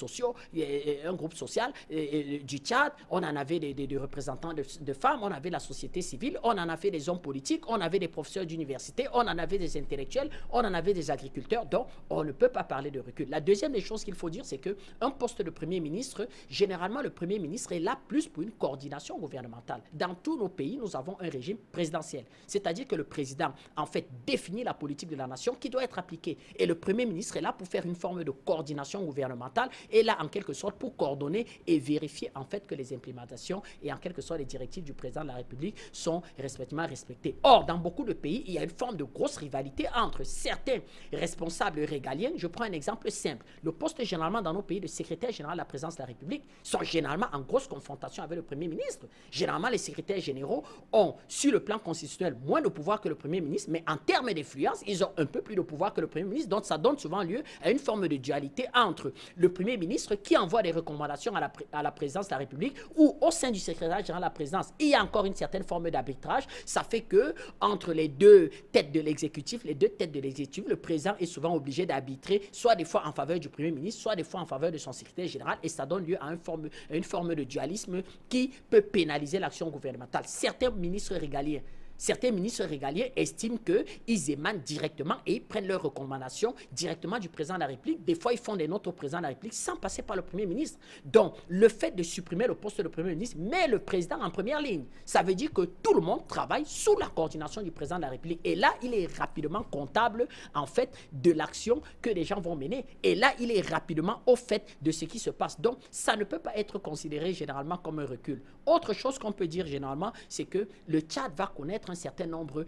social du Tchad. On en avait des représentants de femmes, on avait la société civile, on en avait des hommes politiques, on avait des professeurs d'université, on en avait des intellectuels, on en avait des agriculteurs. Donc, on ne peut pas parler de recul. La deuxième des choses qu'il faut dire, c'est qu'un poste de Premier ministre, généralement, le Premier ministre est là plus pour une coordination gouvernementale. Dans tous nos pays, nous avons un régime présidentiel. C'est-à-dire que le président, en fait, définit la politique de la nation qui doit être appliquée. Et le Premier ministre est là pour faire une forme de coordination gouvernementale et là, en quelque sorte, pour coordonner et vérifier, en fait, que les implémentations et, en quelque sorte, les directives du président de la République sont respectivement respectées. Or, dans beaucoup de pays, il y a une forme de grosse rivalité entre certains responsables régaliens. Je prends un exemple simple. Le poste, généralement, dans nos pays de secrétaire général de la présidence de la République sont généralement en grosse confrontation avec le Premier ministre. Généralement, les secrétaires généraux ont, sur le plan constitutionnel, moins de pouvoir que le Premier ministre, mais en termes d'influence, ils ont un peu plus de pouvoir que le Premier ministre. Donc, ça donne souvent lieu à une forme de dualité entre le Premier ministre qui envoie des recommandations à la présidence de la République ou au sein du secrétaire général de la présidence, il y a encore une certaine forme d'arbitrage. Ça fait que entre les deux têtes de l'exécutif, le président est souvent obligé d'arbitrer, soit des fois en faveur du Premier ministre, soit des fois en faveur de son secrétaire général, et ça donne lieu à une forme de dualisme qui peut pénaliser l'action gouvernementale. Certains ministres régaliens estiment qu'ils émanent directement et ils prennent leurs recommandations directement du président de la République. Des fois, ils font des notes au président de la République sans passer par le Premier ministre. Donc, le fait de supprimer le poste de Premier ministre met le président en première ligne. Ça veut dire que tout le monde travaille sous la coordination du président de la République. Et là, il est rapidement comptable, en fait, de l'action que les gens vont mener. Et là, il est rapidement au fait de ce qui se passe. Donc, ça ne peut pas être considéré généralement comme un recul. Autre chose qu'on peut dire généralement, c'est que le Tchad va connaître un certain nombre,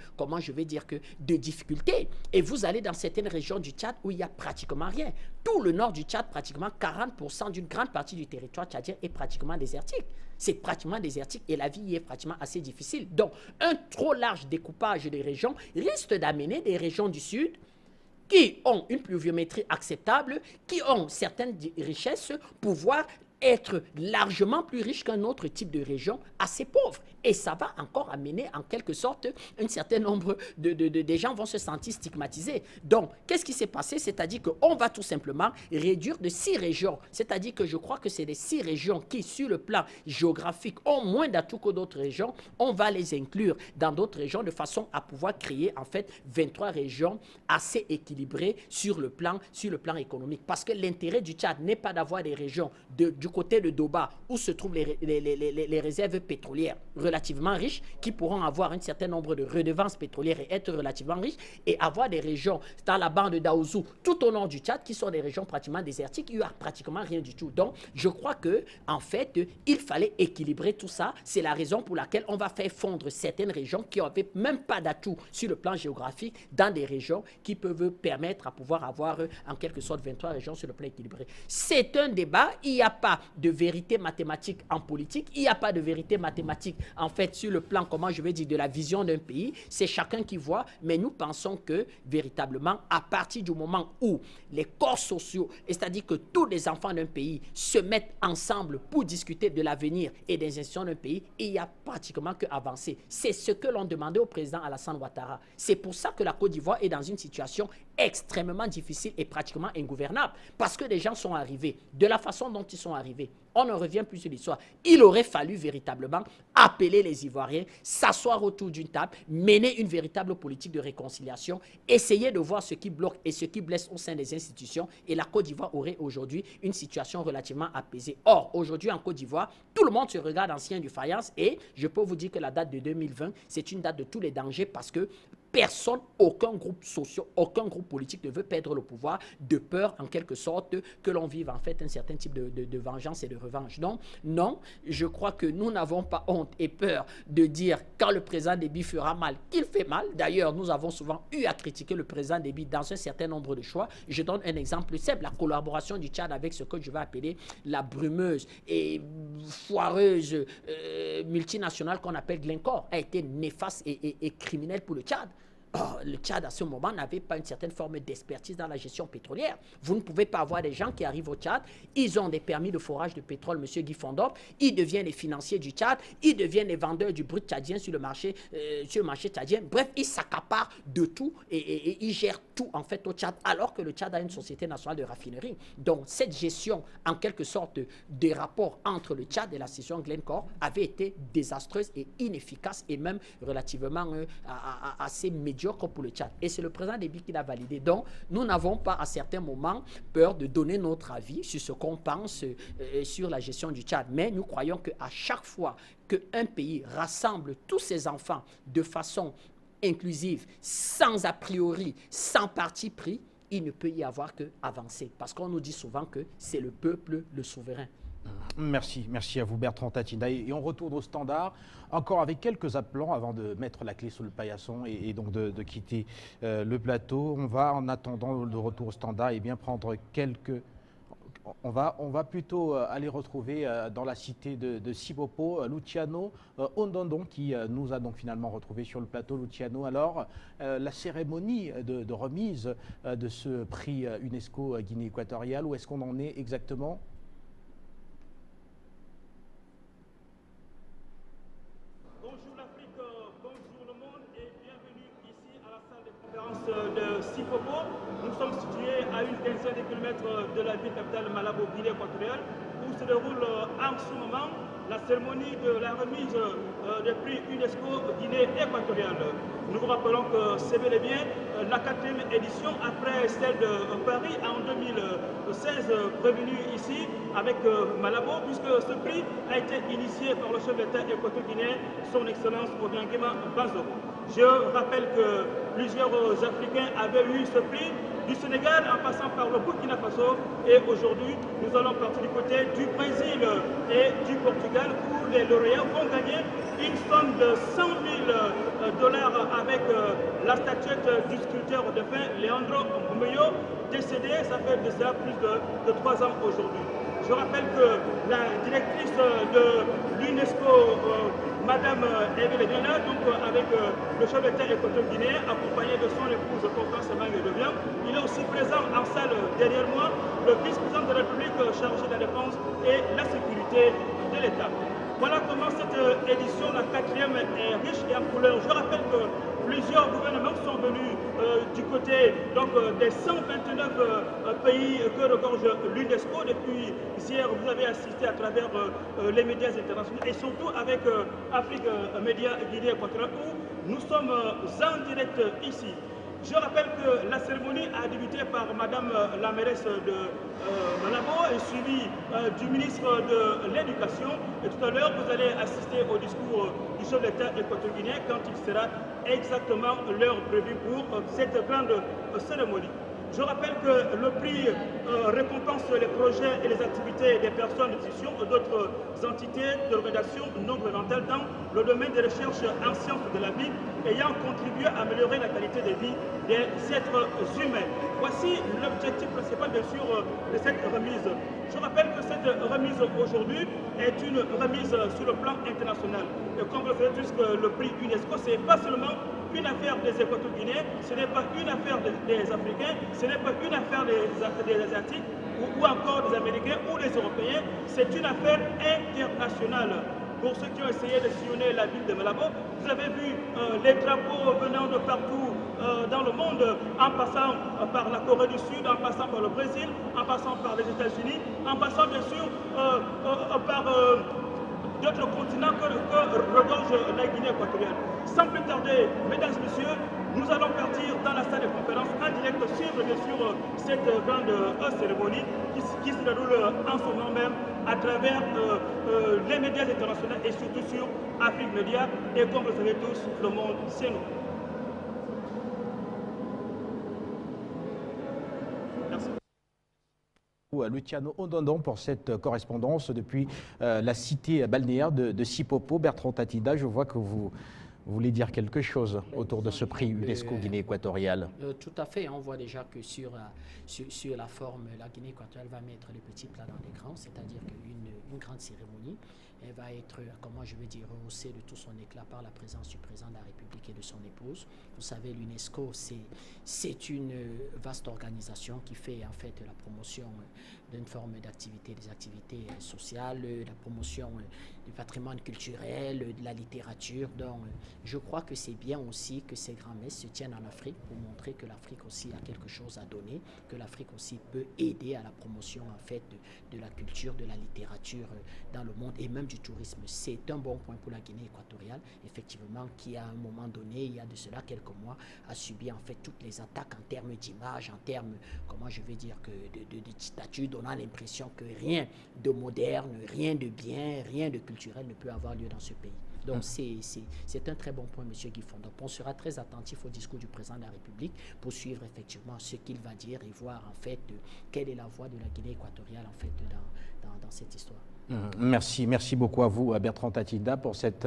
de difficultés. Et vous allez dans certaines régions du Tchad où il n'y a pratiquement rien. Tout le nord du Tchad, pratiquement 40% d'une grande partie du territoire tchadien est pratiquement désertique. C'est pratiquement désertique et la vie y est pratiquement assez difficile. Donc, un trop large découpage des régions risque d'amener des régions du sud qui ont une pluviométrie acceptable, qui ont certaines richesses, pouvoir être largement plus riche qu'un autre type de région assez pauvre. Et ça va encore amener en quelque sorte un certain nombre des gens vont se sentir stigmatisés. Donc, qu'est-ce qui s'est passé? C'est-à-dire qu'on va tout simplement réduire de 6 régions. C'est-à-dire que je crois que c'est les 6 régions qui, sur le plan géographique, ont moins d'atouts que d'autres régions. On va les inclure dans d'autres régions de façon à pouvoir créer en fait 23 régions assez équilibrées sur le plan économique. Parce que l'intérêt du Tchad n'est pas d'avoir des régions du côté de Doba où se trouvent les réserves pétrolières relativement riches qui pourront avoir un certain nombre de redevances pétrolières et être relativement riches, et avoir des régions dans la bande d'Aouzou tout au nord du Tchad qui sont des régions pratiquement désertiques, il n'y a pratiquement rien du tout. Donc je crois que en fait il fallait équilibrer tout ça. C'est la raison pour laquelle on va faire fondre certaines régions qui n'avaient même pas d'atout sur le plan géographique dans des régions qui peuvent permettre à pouvoir avoir en quelque sorte 23 régions sur le plan équilibré. C'est un débat, il n'y a pas pas de vérité mathématique en politique, il n'y a pas de vérité mathématique en fait sur le plan, comment je vais dire, de la vision d'un pays. C'est chacun qui voit, mais nous pensons que véritablement, à partir du moment où les corps sociaux, c'est-à-dire que tous les enfants d'un pays se mettent ensemble pour discuter de l'avenir et des institutions d'un pays, il n'y a pratiquement que avancer. C'est ce que l'on demandait au président Alassane Ouattara. C'est pour ça que la Côte d'Ivoire est dans une situation extrêmement difficile et pratiquement ingouvernable. Parce que des gens sont arrivés, de la façon dont ils sont arrivés, on ne revient plus sur l'histoire. Il aurait fallu véritablement appeler les Ivoiriens, s'asseoir autour d'une table, mener une véritable politique de réconciliation, essayer de voir ce qui bloque et ce qui blesse au sein des institutions. Et la Côte d'Ivoire aurait aujourd'hui une situation relativement apaisée. Or, aujourd'hui en Côte d'Ivoire, tout le monde se regarde en chien du faïence et je peux vous dire que la date de 2020, c'est une date de tous les dangers parce que personne, aucun groupe social, aucun groupe politique ne veut perdre le pouvoir de peur, en quelque sorte, que l'on vive en fait un certain type de vengeance et de revanche. Donc, non, je crois que nous n'avons pas honte et peur de dire quand le président Déby fera mal, qu'il fait mal. D'ailleurs, nous avons souvent eu à critiquer le président Déby dans un certain nombre de choix. Je donne un exemple simple, la collaboration du Tchad avec ce que je vais appeler la brumeuse et foireuse multinationale qu'on appelle Glencore a été néfaste et criminelle pour le Tchad. Le Tchad, à ce moment, n'avait pas une certaine forme d'expertise dans la gestion pétrolière. Vous ne pouvez pas avoir des gens qui arrivent au Tchad, ils ont des permis de forage de pétrole, M. Guy Fondop, ils deviennent les financiers du Tchad, ils deviennent les vendeurs du brut tchadien sur le marché tchadien. Bref, ils s'accaparent de tout et ils gèrent tout, en fait, au Tchad, alors que le Tchad a une société nationale de raffinerie. Donc, cette gestion, en quelque sorte, des rapports entre le Tchad et la session Glencore avait été désastreuse et inefficace et même relativement assez médiocre pour le Tchad. Et c'est le président Déby qui l'a validé. Donc, nous n'avons pas à certains moments peur de donner notre avis sur ce qu'on pense sur la gestion du Tchad. Mais nous croyons qu'à chaque fois qu'un pays rassemble tous ses enfants de façon inclusive, sans a priori, sans parti pris, il ne peut y avoir qu'avancer. Parce qu'on nous dit souvent que c'est le peuple le souverain. Merci à vous Bertrand Tatina. Et on retourne au standard, encore avec quelques appelants avant de mettre la clé sous le paillasson et donc de quitter le plateau. On va, en attendant le retour au standard, et bien prendre quelques... On va plutôt aller retrouver dans la cité de Sipopo, Luciano Ondondon, qui nous a donc finalement retrouvé sur le plateau. Luciano, alors, la cérémonie de remise de ce prix UNESCO Guinée équatoriale, où est-ce qu'on en est exactement ? De Sipopo. Nous sommes situés à une quinzaine de kilomètres de la ville capitale Malabo, Guinée équatoriale, où se déroule en ce moment la cérémonie de la remise des prix UNESCO Guinée équatoriale. Nous vous rappelons que c'est bel et bien la 4e édition après celle de Paris en 2016 prévenue ici avec Malabo, puisque ce prix a été initié par le chef d'État équatorien, son Excellence Obiangema Bazo. Je rappelle que plusieurs Africains avaient eu ce prix, du Sénégal en passant par le Burkina Faso, et aujourd'hui nous allons partir du côté du Brésil et du Portugal où les lauréats vont gagner une somme de 100 000 $ avec la statuette du sculpteur de fin Leandro Mbumeyo, décédé, ça fait déjà plus de 3 ans aujourd'hui. Je rappelle que la directrice de l'UNESCO, Madame Eve Lebiana, donc avec le chef d'État équatorien, accompagné de son épouse Constance Mbengue Devian. Il est aussi présent en salle derrière moi, le vice-président de la République chargé de la défense et la sécurité de l'État. Voilà comment cette édition, la 4e, est riche et en couleurs. Je rappelle que plusieurs gouvernements sont venus du côté donc, des 129 pays que regorge l'UNESCO. Depuis hier, vous avez assisté à travers les médias internationaux et surtout avec Afrique Média Guinée équatoriale où nous sommes en direct ici. Je rappelle que la cérémonie a débuté par Madame la mairesse de Malabo et suivie du ministre de l'Éducation. Et tout à l'heure, vous allez assister au discours du chef d'État équatorien quand il sera exactement l'heure prévue pour cette grande cérémonie. Je rappelle que le prix récompense les projets et les activités des personnes, des institutions ou d'autres entités d'organisations non gouvernementales dans le domaine des recherches en sciences de la vie ayant contribué à améliorer la qualité de vie des êtres humains. Voici l'objectif principal, bien sûr, de cette remise. Je rappelle que cette remise aujourd'hui est une remise sur le plan international. Et comme vous le savez tous, que le prix UNESCO, ce n'est pas seulement une affaire des Équatoriens, ce n'est pas une affaire des Africains, ce n'est pas une affaire des Asiatiques ou encore des Américains ou des Européens, c'est une affaire internationale. Pour ceux qui ont essayé de sillonner la ville de Malabo, vous avez vu les drapeaux venant de partout dans le monde, en passant par la Corée du Sud, en passant par le Brésil, en passant par les États-Unis, en passant bien sûr par d'autres continents que regorge la Guinée équatoriale. Sans plus tarder, mesdames et messieurs, nous allons partir dans la salle de conférence en direct suivre bien sûr cette grande cérémonie qui se déroule en ce moment même à travers les médias internationaux et surtout sur Afrique Média. Et comme vous le savez tous, le monde, c'est nous. Merci. Luciano Ondondon pour cette correspondance depuis la cité balnéaire de Sipopo. Bertrand Tatinda, je vois que vous voulez dire quelque chose autour de ce prix UNESCO Guinée équatoriale. Tout à fait, on voit déjà que sur la forme, la Guinée équatoriale va mettre les petits plats dans les grands, c'est-à-dire qu'une grande cérémonie, elle va être, comment je vais dire, rehaussée de tout son éclat par la présence du président de la République et de son épouse. Vous savez, l'UNESCO, c'est une vaste organisation qui fait en fait la promotion d'une forme d'activité, des activités sociales, la promotion du patrimoine culturel, de la littérature. Donc, je crois que c'est bien aussi que ces grands-messes se tiennent en Afrique pour montrer que l'Afrique aussi a quelque chose à donner, que l'Afrique aussi peut aider à la promotion en fait de la culture, de la littérature dans le monde et même du tourisme. C'est un bon point pour la Guinée équatoriale, effectivement, qui à un moment donné, il y a de cela quelques mois, a subi en fait toutes les attaques en termes d'image, en termes, comment je vais dire, que de statut, donnant l'impression que rien de moderne, rien de bien, rien de culturel ne peut avoir lieu dans ce pays. Donc c'est un très bon point, M. Guy Fondop. On sera très attentif au discours du président de la République pour suivre effectivement ce qu'il va dire et voir en fait quelle est la voix de la Guinée équatoriale en fait dans cette histoire. Merci beaucoup à vous, Bertrand Tatinda, pour cet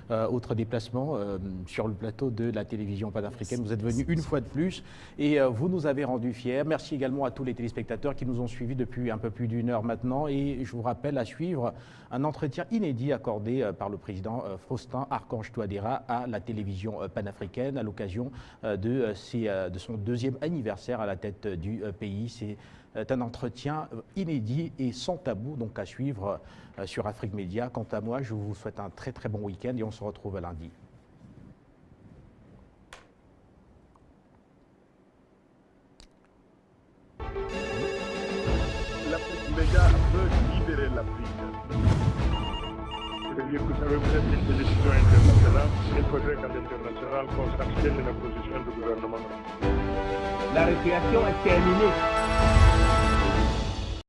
autre déplacement sur le plateau de la télévision panafricaine. Vous êtes venu une fois de plus et vous nous avez rendu fiers. Merci également à tous les téléspectateurs qui nous ont suivis depuis un peu plus d'une heure maintenant. Et je vous rappelle à suivre un entretien inédit accordé par le président Faustin Archange Touadéra à la télévision panafricaine à l'occasion de son 2e anniversaire à la tête du pays. C'est un entretien inédit et sans tabou, donc à suivre sur Afrique Média. Quant à moi, je vous souhaite un très très bon week-end et on se retrouve lundi. L'Afrique Média veut libérer l'Afrique. C'est-à-dire que ça représente une décision internationale. Il faudrait qu'à l'international, qu'on s'abstienne de la position du gouvernement. La récréation est terminée.